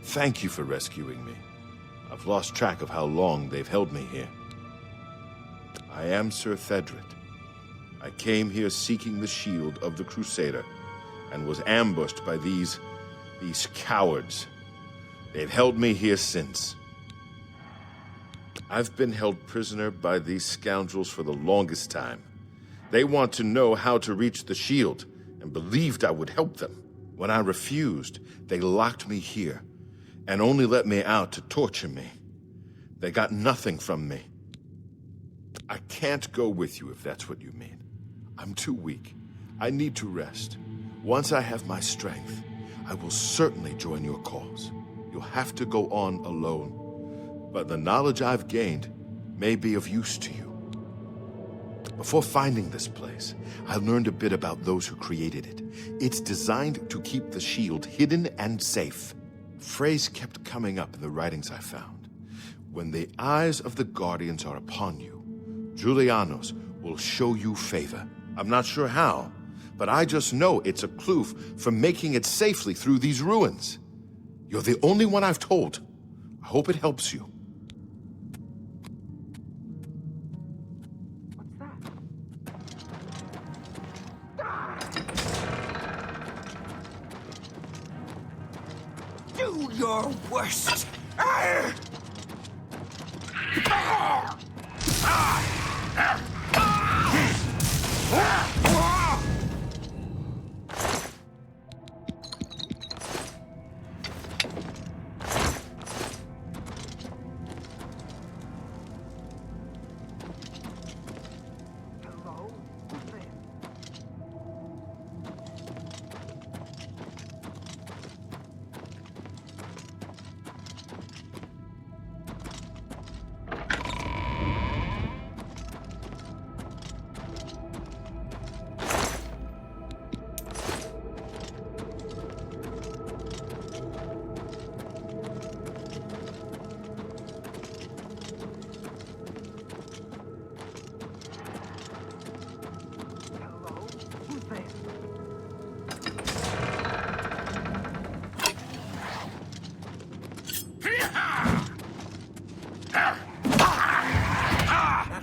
Thank you for rescuing me. I've lost track of how long they've held me here. I am Sir Thedred. I came here seeking the shield of the Crusader, and was ambushed by these cowards. They've held me here since. I've been held prisoner by these scoundrels for the longest time. They want to know how to reach the shield, and believed I would help them. When I refused, they locked me here, and only let me out to torture me. They got nothing from me. I can't go with you if that's what you mean. I'm too weak. I need to rest. Once I have my strength, I will certainly join your cause. You'll have to go on alone. But the knowledge I've gained may be of use to you. Before finding this place, I learned a bit about those who created it. It's designed to keep the shield hidden and safe. A phrase kept coming up in the writings I found. When the eyes of the Guardians are upon you, Julianos will show you favor. I'm not sure how, but I just know it's a clue for making it safely through these ruins. You're the only one I've told. I hope it helps you. Do your worst.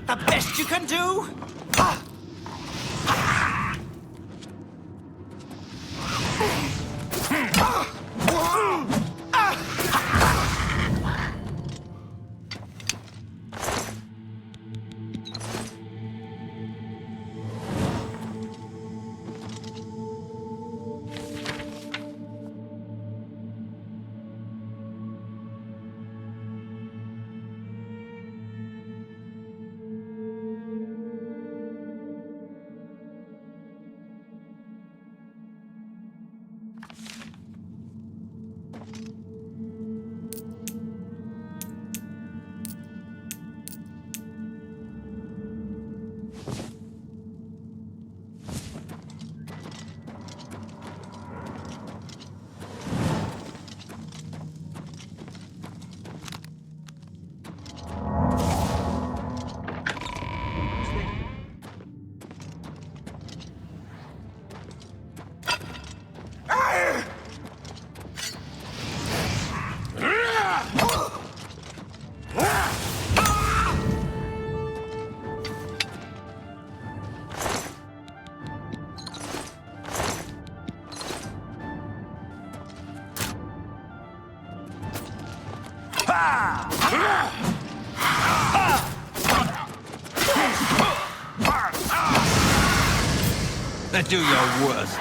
The best you can do? Then do your worst.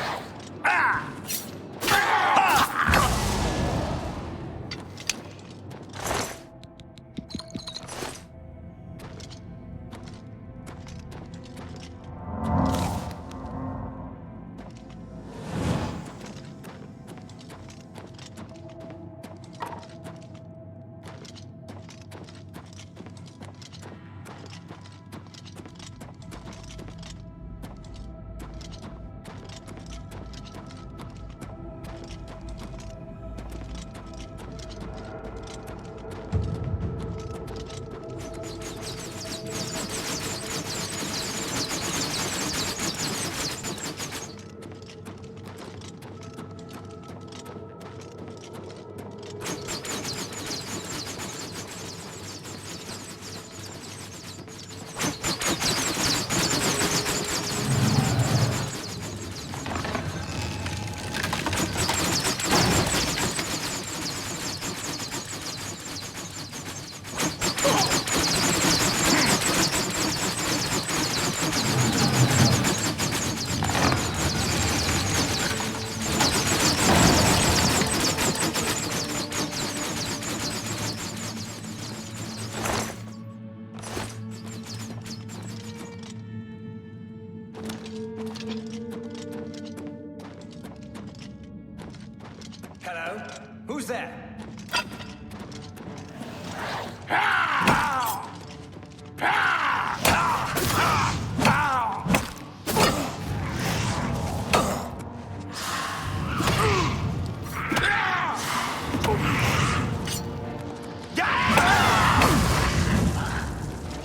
Hello? Who's there?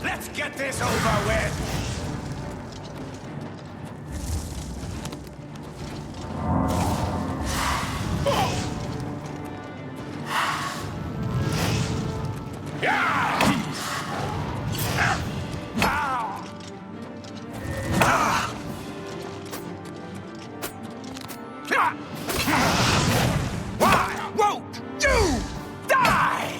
Let's get this over with! Why won't you die?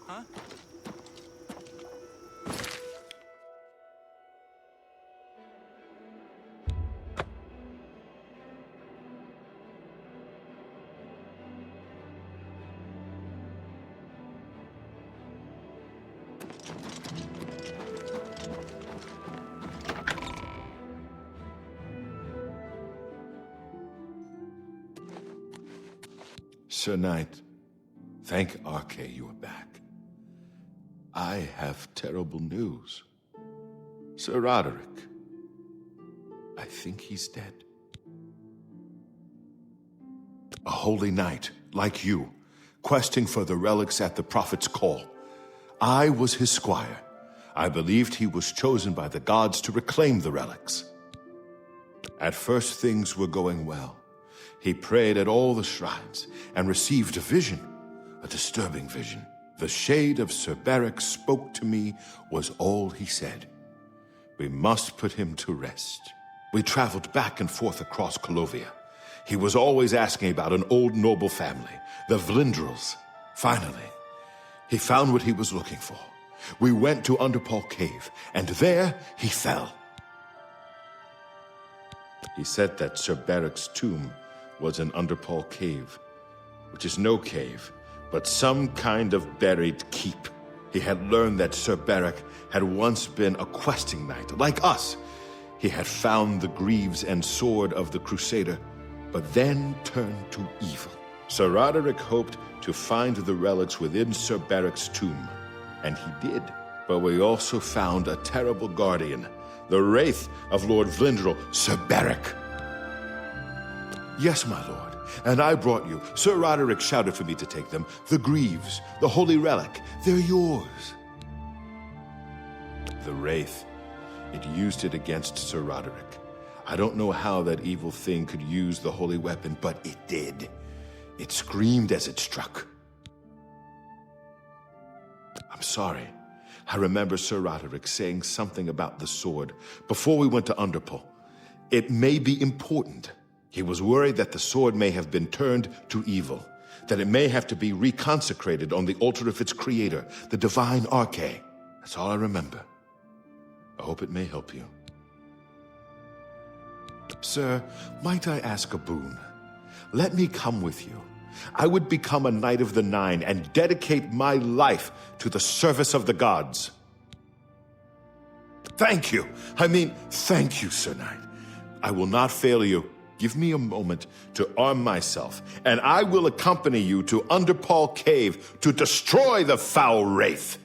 Huh? Sir Knight, thank Arche you are back. I have terrible news. Sir Roderick, I think he's dead. A holy knight, like you, questing for the relics at the Prophet's call. I was his squire. I believed he was chosen by the gods to reclaim the relics. At first things were going well. He prayed at all the shrines and received a vision, a disturbing vision. The shade of Sir Beric spoke to me was all he said. We must put him to rest. We traveled back and forth across Colovia. He was always asking about an old noble family, the Vlindrels. Finally, he found what he was looking for. We went to Underpaw Cave, and there he fell. He said that Sir Beric's tomb was in Underpaw Cave, which is no cave, but some kind of buried keep. He had learned that Sir Beric had once been a questing knight, like us. He had found the greaves and sword of the Crusader, but then turned to evil. Sir Roderick hoped to find the relics within Sir Beric's tomb, and he did. But we also found a terrible guardian, the wraith of Lord Vlindrel, Sir Beric. Yes, my lord, and I brought you. Sir Roderick shouted for me to take them. The greaves, the holy relic, they're yours. The wraith, it used it against Sir Roderick. I don't know how that evil thing could use the holy weapon, but it did. It screamed as it struck. I'm sorry. I remember Sir Roderick saying something about the sword before we went to Underpaw. It may be important. He was worried that the sword may have been turned to evil, that it may have to be reconsecrated on the altar of its creator, the divine Arche. That's all I remember. I hope it may help you. Sir, might I ask a boon? Let me come with you. I would become a Knight of the Nine and dedicate my life to the service of the gods. Thank you. Thank you, Sir Knight. I will not fail you. Give me a moment to arm myself, and I will accompany you to Underpaw Cave to destroy the foul wraith.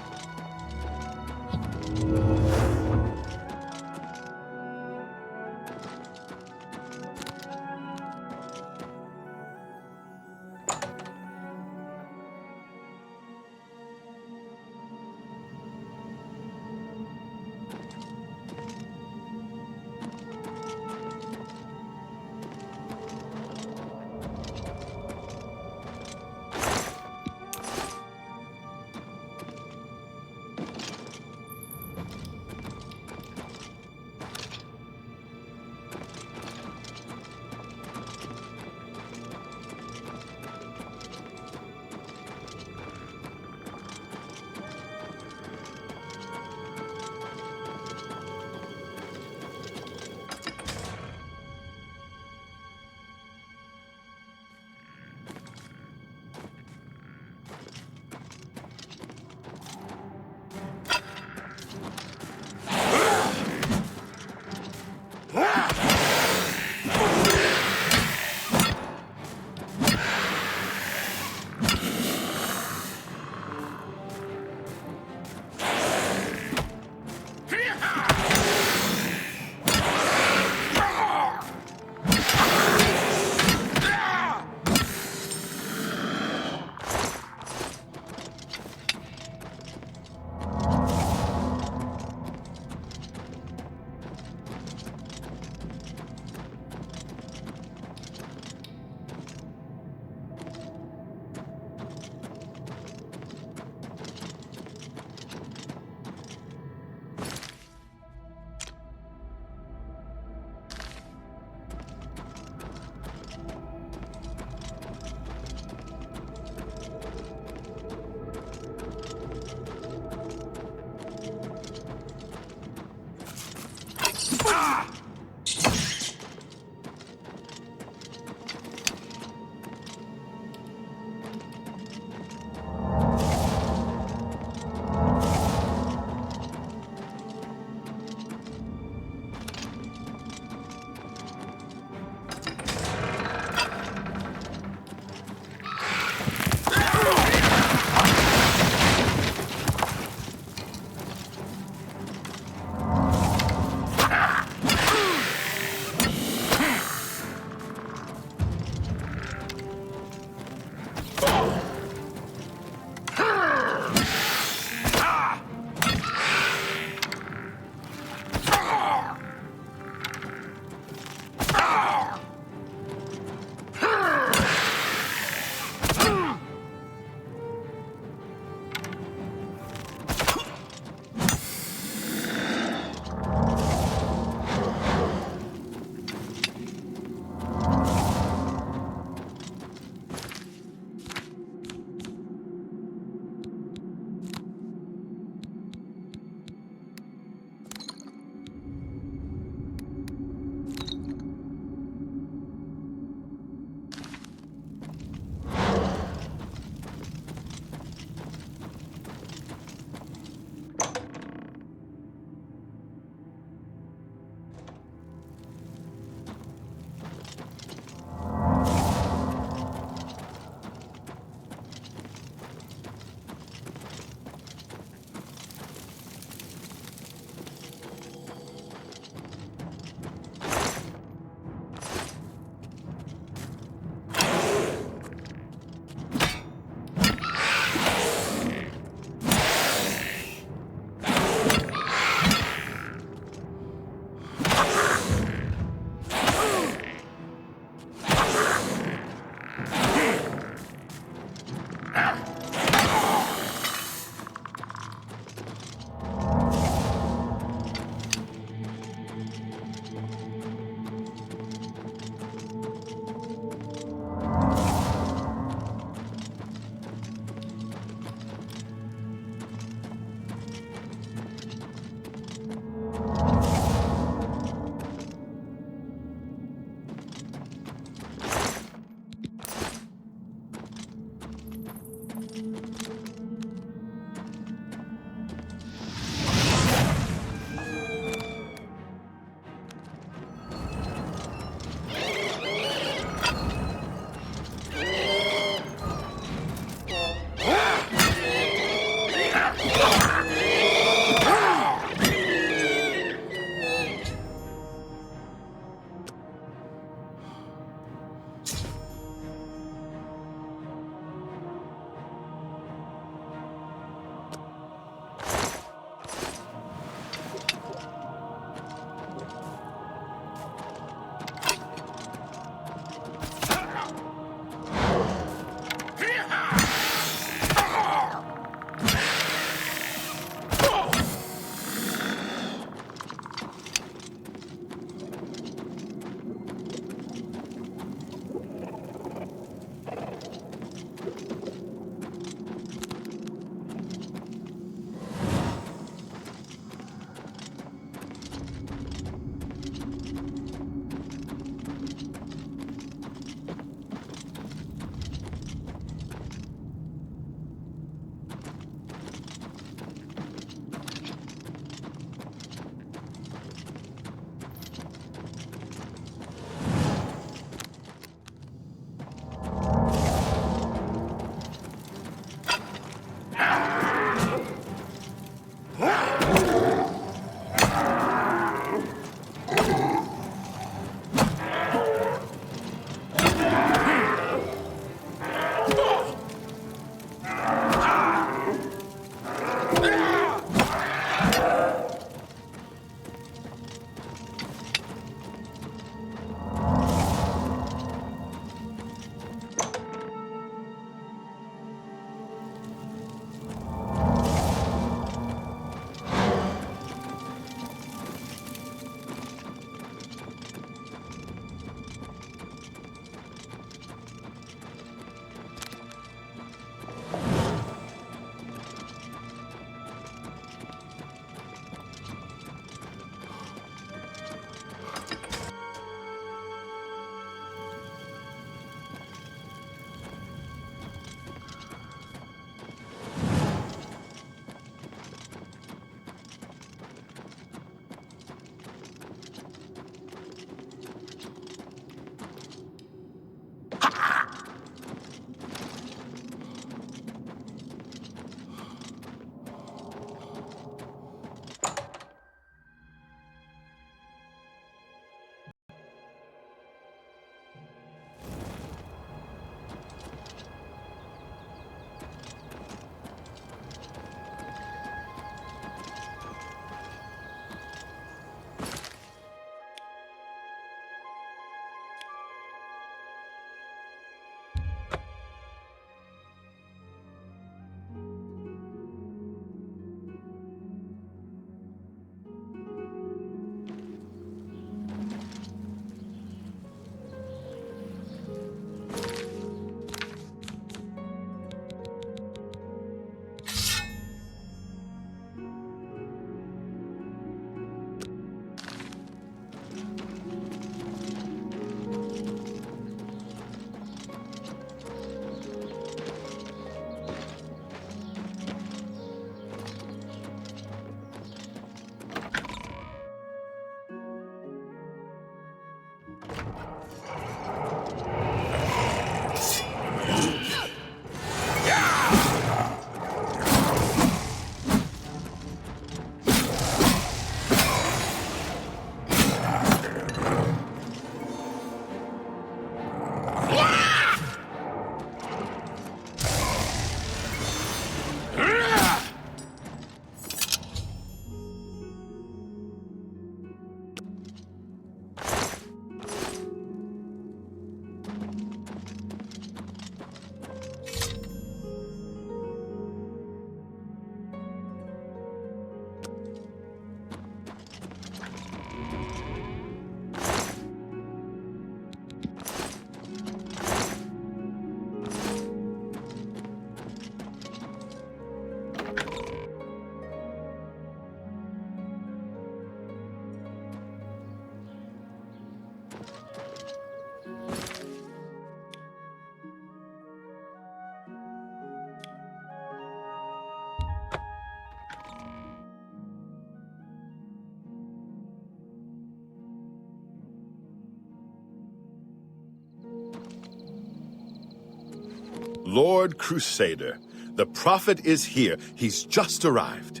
Lord Crusader, the prophet is here. He's just arrived.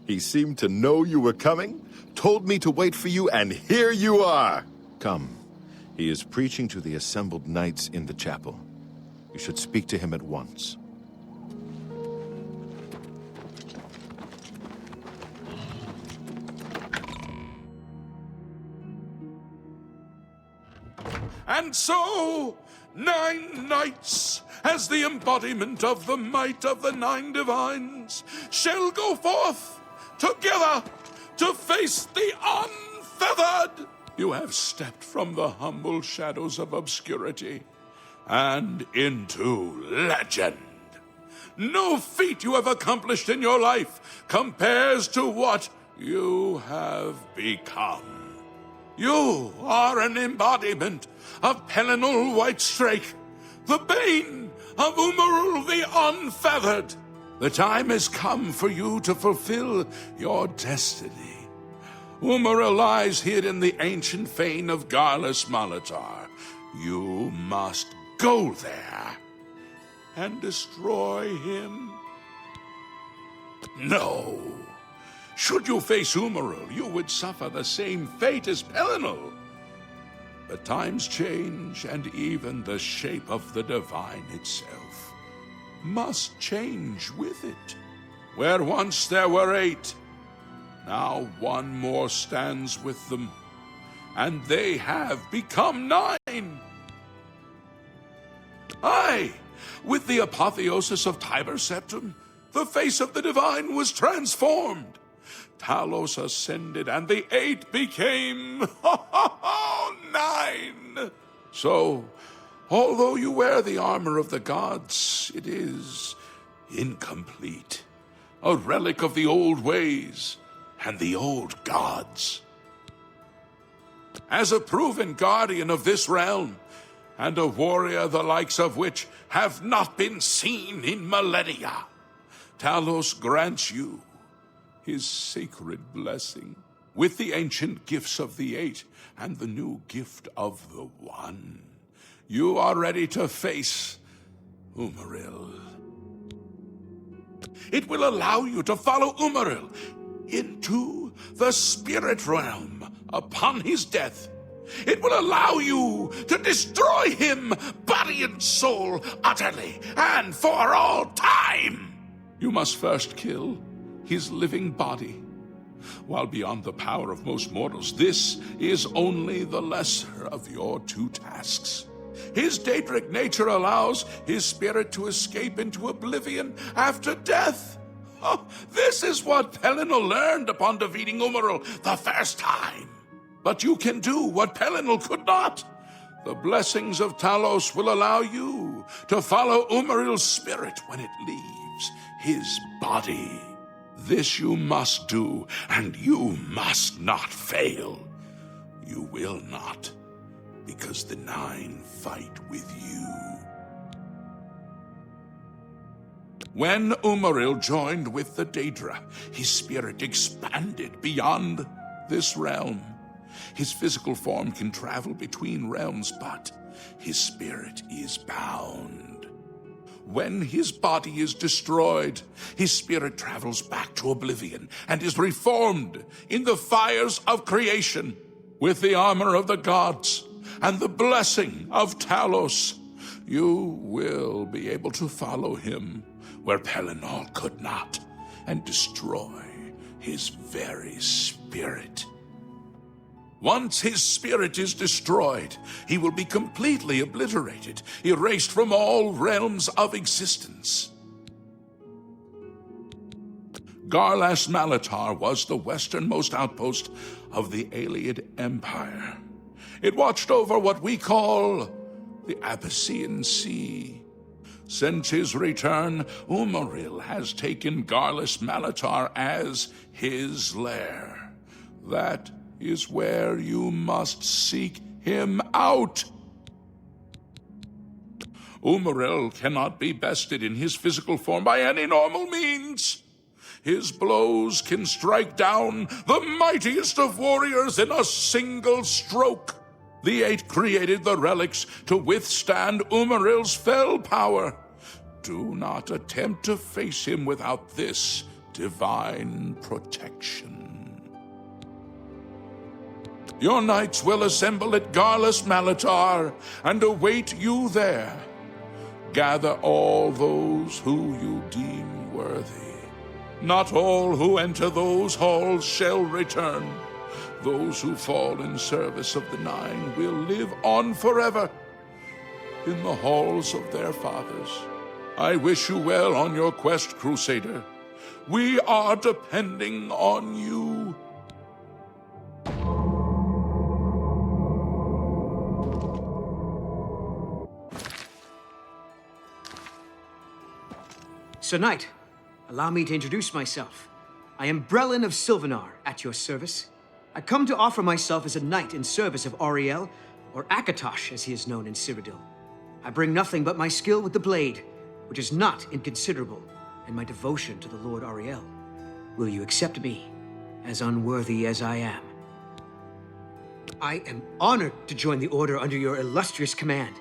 He seemed to know you were coming, told me to wait for you, and here you are. Come. He is preaching to the assembled knights in the chapel. You should speak to him at once. And so, 9 knights, as the embodiment of the might of the 9 divines, shall go forth together to face the Unfeathered. You have stepped from the humble shadows of obscurity and into legend. No feat you have accomplished in your life compares to what you have become. You are an embodiment of Pelennor Whitestrake, the bane of Umaril the Unfeathered. The time has come for you to fulfill your destiny. Umaril lies hid in the ancient fane of Garlus Molitor. You must go there and destroy him. No. Should you face Umaril, you would suffer the same fate as Pelennor. But times change, and even the shape of the divine itself must change with it. Where once there were 8, now 1 more stands with them, and they have become 9. Aye, with the apotheosis of Tiber Septim, the face of the divine was transformed. Talos ascended, and the 8 became 9. So, although you wear the armor of the gods, it is incomplete, a relic of the old ways and the old gods. As a proven guardian of this realm, and a warrior the likes of which have not been seen in millennia, Talos grants you his sacred blessing, with the ancient gifts of the 8 and the new gift of the 1. You are ready to face Umaril. It will allow you to follow Umaril into the spirit realm upon his death. It will allow you to destroy him, body and soul, utterly and for all time. You must first kill his living body. While beyond the power of most mortals, this is only the lesser of your 2 tasks. His Daedric nature allows his spirit to escape into oblivion after death. Oh, this is what Pelennor learned upon defeating Umaril the first time. But you can do what Pelennor could not. The blessings of Talos will allow you to follow Umaril's spirit when it leaves his body. This you must do, and you must not fail. You will not, because the 9 fight with you. When Umaril joined with the Daedra, his spirit expanded beyond this realm. His physical form can travel between realms, but his spirit is bound. When his body is destroyed, his spirit travels back to Oblivion and is reformed in the fires of creation with the armor of the gods and the blessing of Talos. You will be able to follow him where Pelennor could not and destroy his very spirit. Once his spirit is destroyed, he will be completely obliterated, erased from all realms of existence. Garlas Malatar was the westernmost outpost of the Ayleid Empire. It watched over what we call the Abyssinian Sea. Since his return, Umaril has taken Garlas Malatar as his lair. That is where you must seek him out. Umaril cannot be bested in his physical form by any normal means. His blows can strike down the mightiest of warriors in a single stroke. The Eight created the relics to withstand Umaril's fell power. Do not attempt to face him without this divine protection. Your knights will assemble at Garlas Malatar and await you there. Gather all those who you deem worthy. Not all who enter those halls shall return. Those who fall in service of the Nine will live on forever in the halls of their fathers. I wish you well on your quest, Crusader. We are depending on you. Sir Knight, allow me to introduce myself. I am Brelin of Sylvanar, at your service. I come to offer myself as a knight in service of Auriel, or Akatosh as he is known in Cyrodiil. I bring nothing but my skill with the blade, which is not inconsiderable, and my devotion to the Lord Auriel. Will you accept me, as unworthy as I am? I am honored to join the Order under your illustrious command.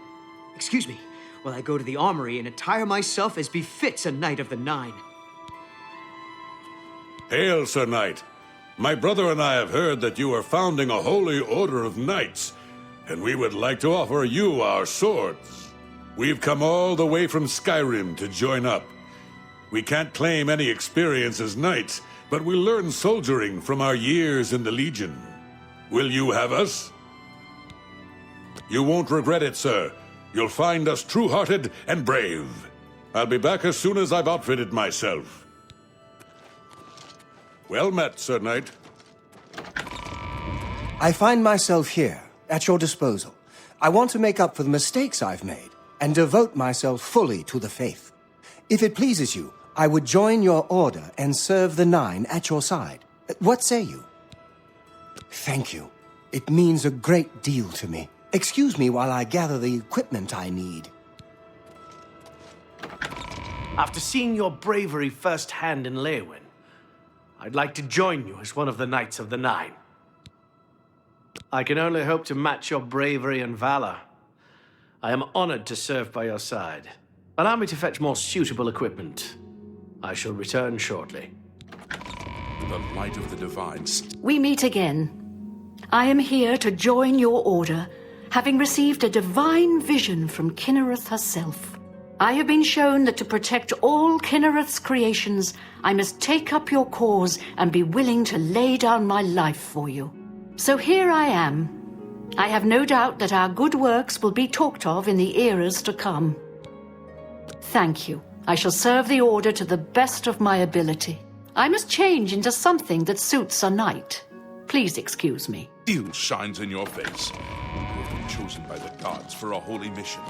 Excuse me, while I go to the armory and attire myself as befits a Knight of the Nine. Hail, Sir Knight. My brother and I have heard that you are founding a holy order of knights, and we would like to offer you our swords. We've come all the way from Skyrim to join up. We can't claim any experience as knights, but we learn soldiering from our years in the Legion. Will you have us? You won't regret it, sir. You'll find us true-hearted and brave. I'll be back as soon as I've outfitted myself. Well met, Sir Knight. I find myself here, at your disposal. I want to make up for the mistakes I've made, and devote myself fully to the faith. If it pleases you, I would join your order and serve the Nine at your side. What say you? Thank you. It means a great deal to me. Excuse me while I gather the equipment I need. After seeing your bravery firsthand in Leywin, I'd like to join you as one of the Knights of the Nine. I can only hope to match your bravery and valor. I am honored to serve by your side. Allow me to fetch more suitable equipment. I shall return shortly. The light of the divine. We meet again. I am here to join your order, having received a divine vision from Kynareth herself. I have been shown that to protect all Kynareth's creations, I must take up your cause and be willing to lay down my life for you. So here I am. I have no doubt that our good works will be talked of in the eras to come. Thank you. I shall serve the Order to the best of my ability. I must change into something that suits a knight. Please excuse me. Steel shines in your face. You have been chosen by the gods for a holy mission.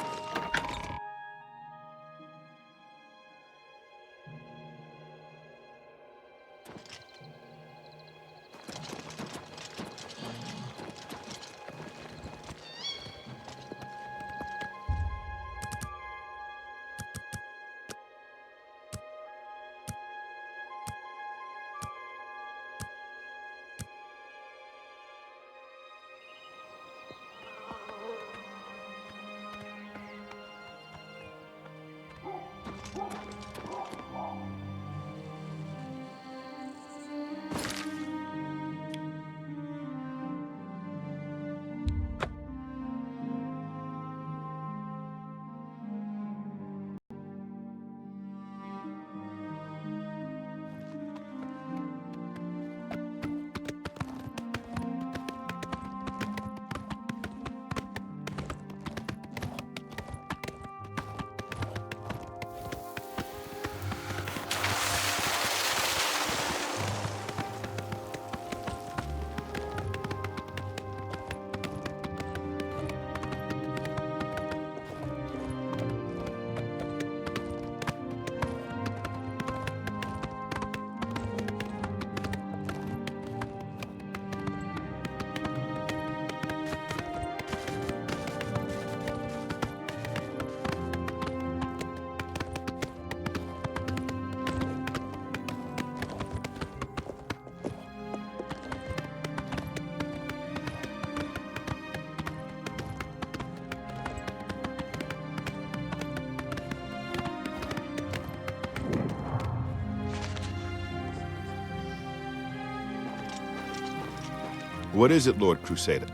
What is it, Lord Crusader?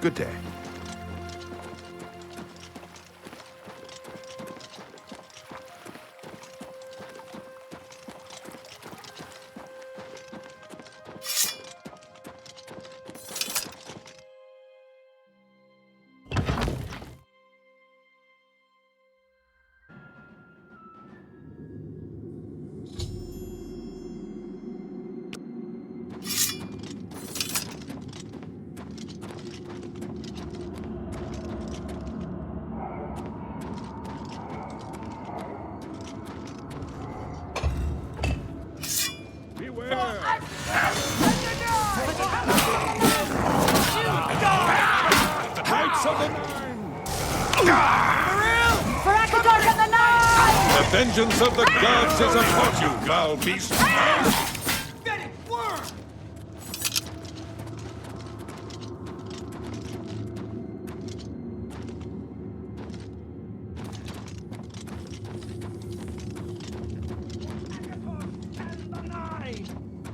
Good day. The vengeance of the gods is upon you, foul beast! Get it! Worm!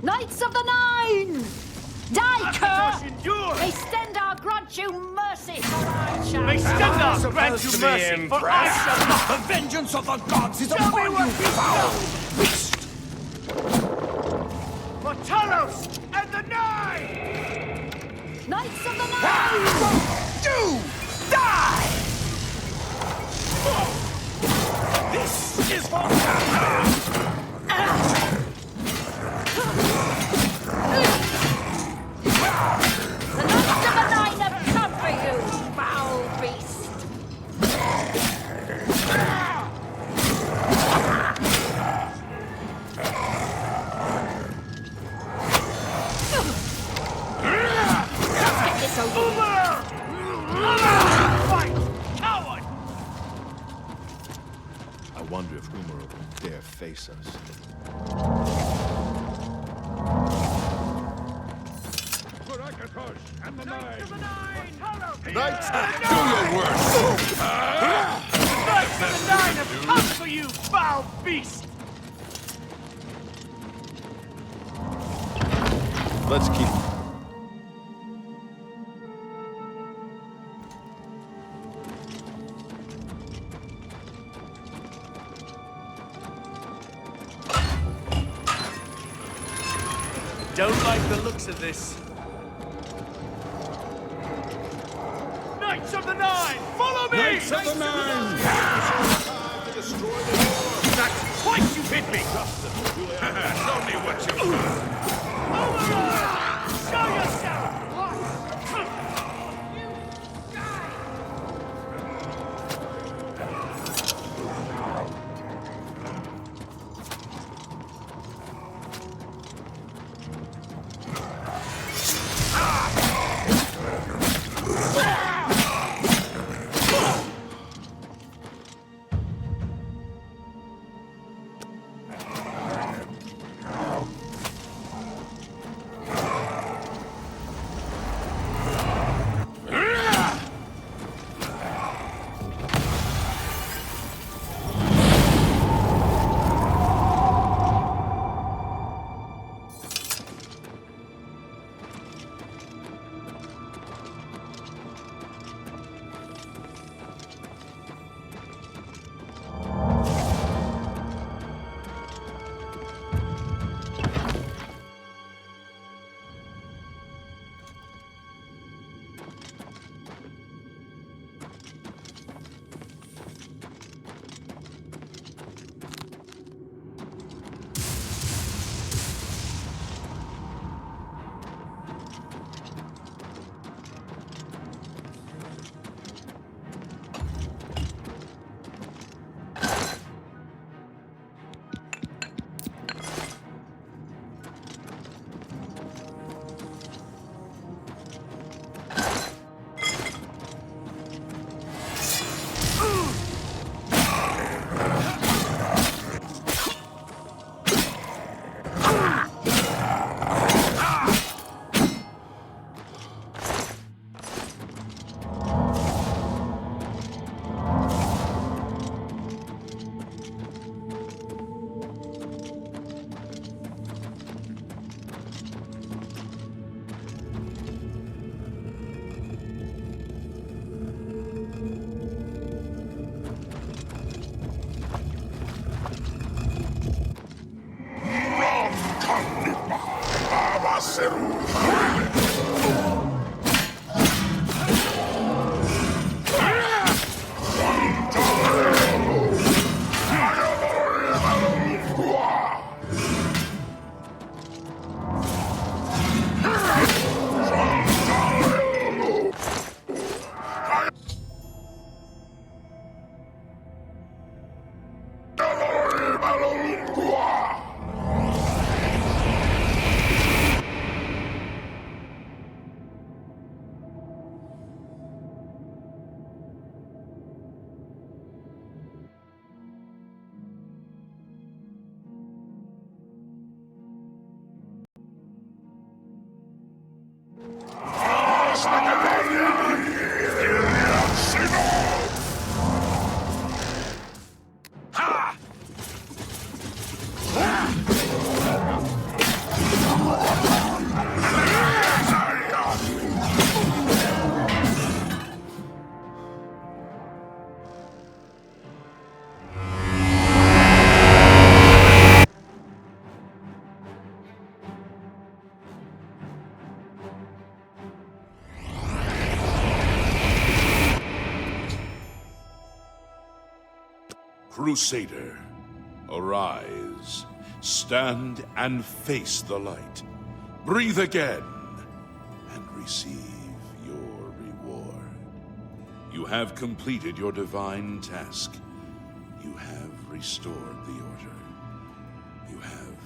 Knights of the Nine! Die, cur! Endure! May Stendarr grant you mercy, for I shall... May Stendarr grant you mercy, for I shall not... The vengeance of the gods is upon you, foul beast! For Talos and the Nine! Knights of the Nine! You die! This is for The Knights of the Nine have come for you, foul beast! Let's get this over with. Fight! Coward! I wonder if Umaril will dare face us. And the Knights of the Nine! Knights, do your worst! Knights of the Nine have come for you, foul beast! Let's keep... Don't like the looks of this. Knights of the Nine, follow me! Knights of the Nine! That's twice you've hit me! Show me what you Show yourself! Crusader, arise, stand and face the light. Breathe again, and receive your reward. You have completed your divine task. You have restored the order. You have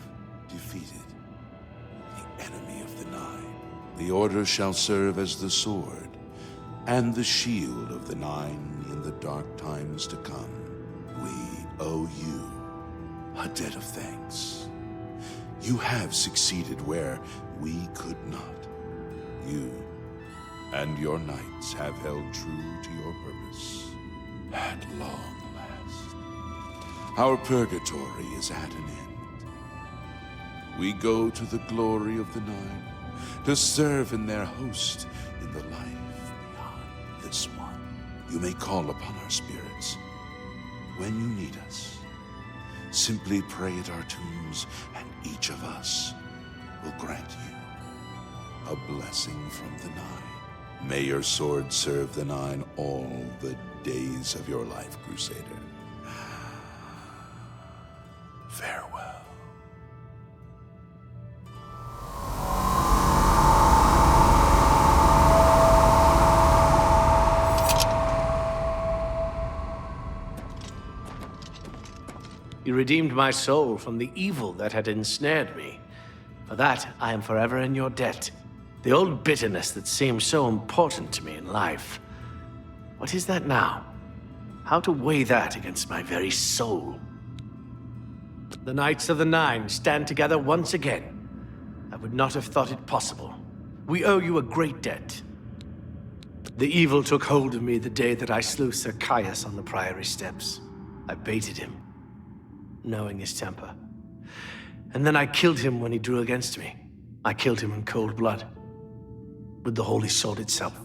defeated the enemy of the Nine. The order shall serve as the sword and the shield of the Nine in the dark times to come. We owe you a debt of thanks. You have succeeded where we could not. You and your knights have held true to your purpose. At long last, our purgatory is at an end. We go to the glory of the Nine to serve in their host in the life beyond this one. You may call upon our spirits when you need us. Simply pray at our tombs, and each of us will grant you a blessing from the Nine. May your sword serve the Nine all the days of your life, Crusader. Farewell. You redeemed my soul from the evil that had ensnared me. For that, I am forever in your debt. The old bitterness that seemed so important to me in life. What is that now? How to weigh that against my very soul? The Knights of the Nine stand together once again. I would not have thought it possible. We owe you a great debt. The evil took hold of me the day that I slew Sir Caius on the Priory steps. I baited him, knowing his temper. And then I killed him when he drew against me. I killed him in cold blood, with the holy sword itself.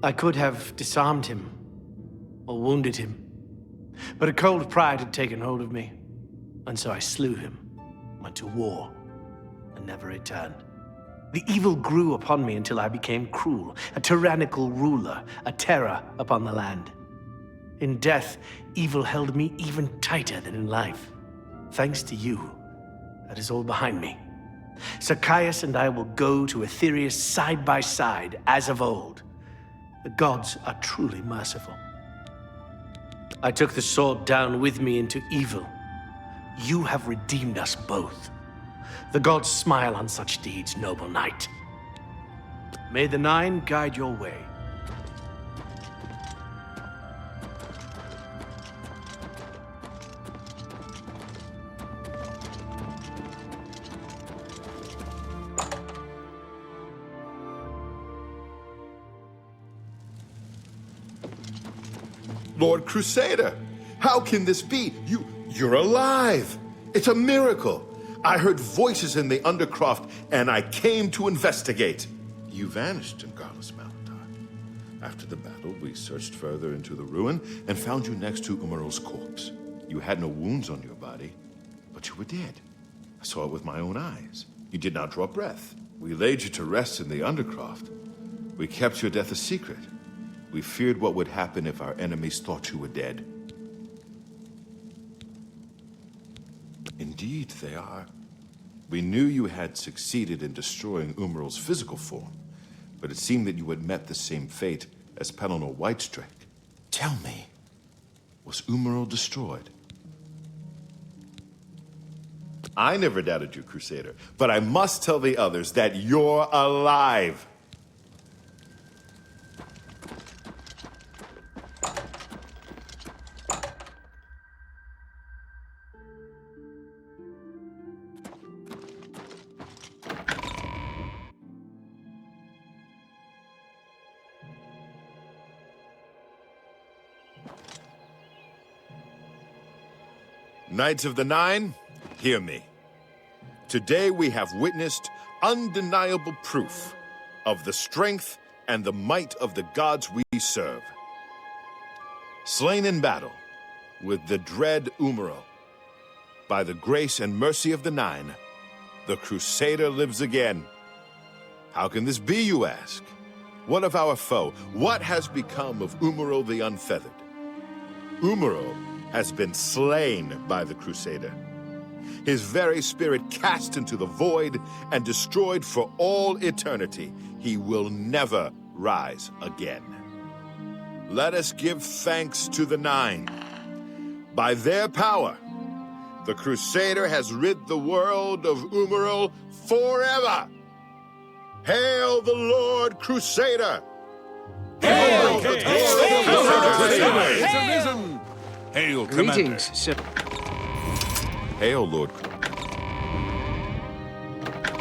I could have disarmed him, or wounded him, but a cold pride had taken hold of me, and so I slew him, went to war, and never returned. The evil grew upon me until I became cruel, a tyrannical ruler, a terror upon the land. In death, evil held me even tighter than in life. Thanks to you, that is all behind me. Sir Caius and I will go to Aetherius side by side, as of old. The gods are truly merciful. I took the sword down with me into evil. You have redeemed us both. The gods smile on such deeds, noble knight. May the Nine guide your way. Lord Crusader, how can this be? You're alive! It's a miracle! I heard voices in the Undercroft, and I came to investigate. You vanished in Garlus Malatar. After the battle, we searched further into the ruin and found you next to Umaril's corpse. You had no wounds on your body, but you were dead. I saw it with my own eyes. You did not draw breath. We laid you to rest in the Undercroft. We kept your death a secret. We feared what would happen if our enemies thought you were dead. Indeed, they are. We knew you had succeeded in destroying Umaril's physical form, but it seemed that you had met the same fate as Pelennor Whitestrake. Tell me, was Umaril destroyed? I never doubted you, Crusader, but I must tell the others that you're alive. Knights of the Nine, hear me. Today we have witnessed undeniable proof of the strength and the might of the gods we serve. Slain in battle with the dread Umaril, by the grace and mercy of the Nine, the Crusader lives again. How can this be, you ask? What of our foe? What has become of Umaril the Unfeathered? Umaril has been slain by the Crusader. His very spirit cast into the void and destroyed for all eternity. He will never rise again. Let us give thanks to the Nine. By their power, the Crusader has rid the world of Umaril forever. Hail the Lord Crusader! Hail! the Hail! Hail! Hail, Commander. Greetings, sir. Hail, Lord.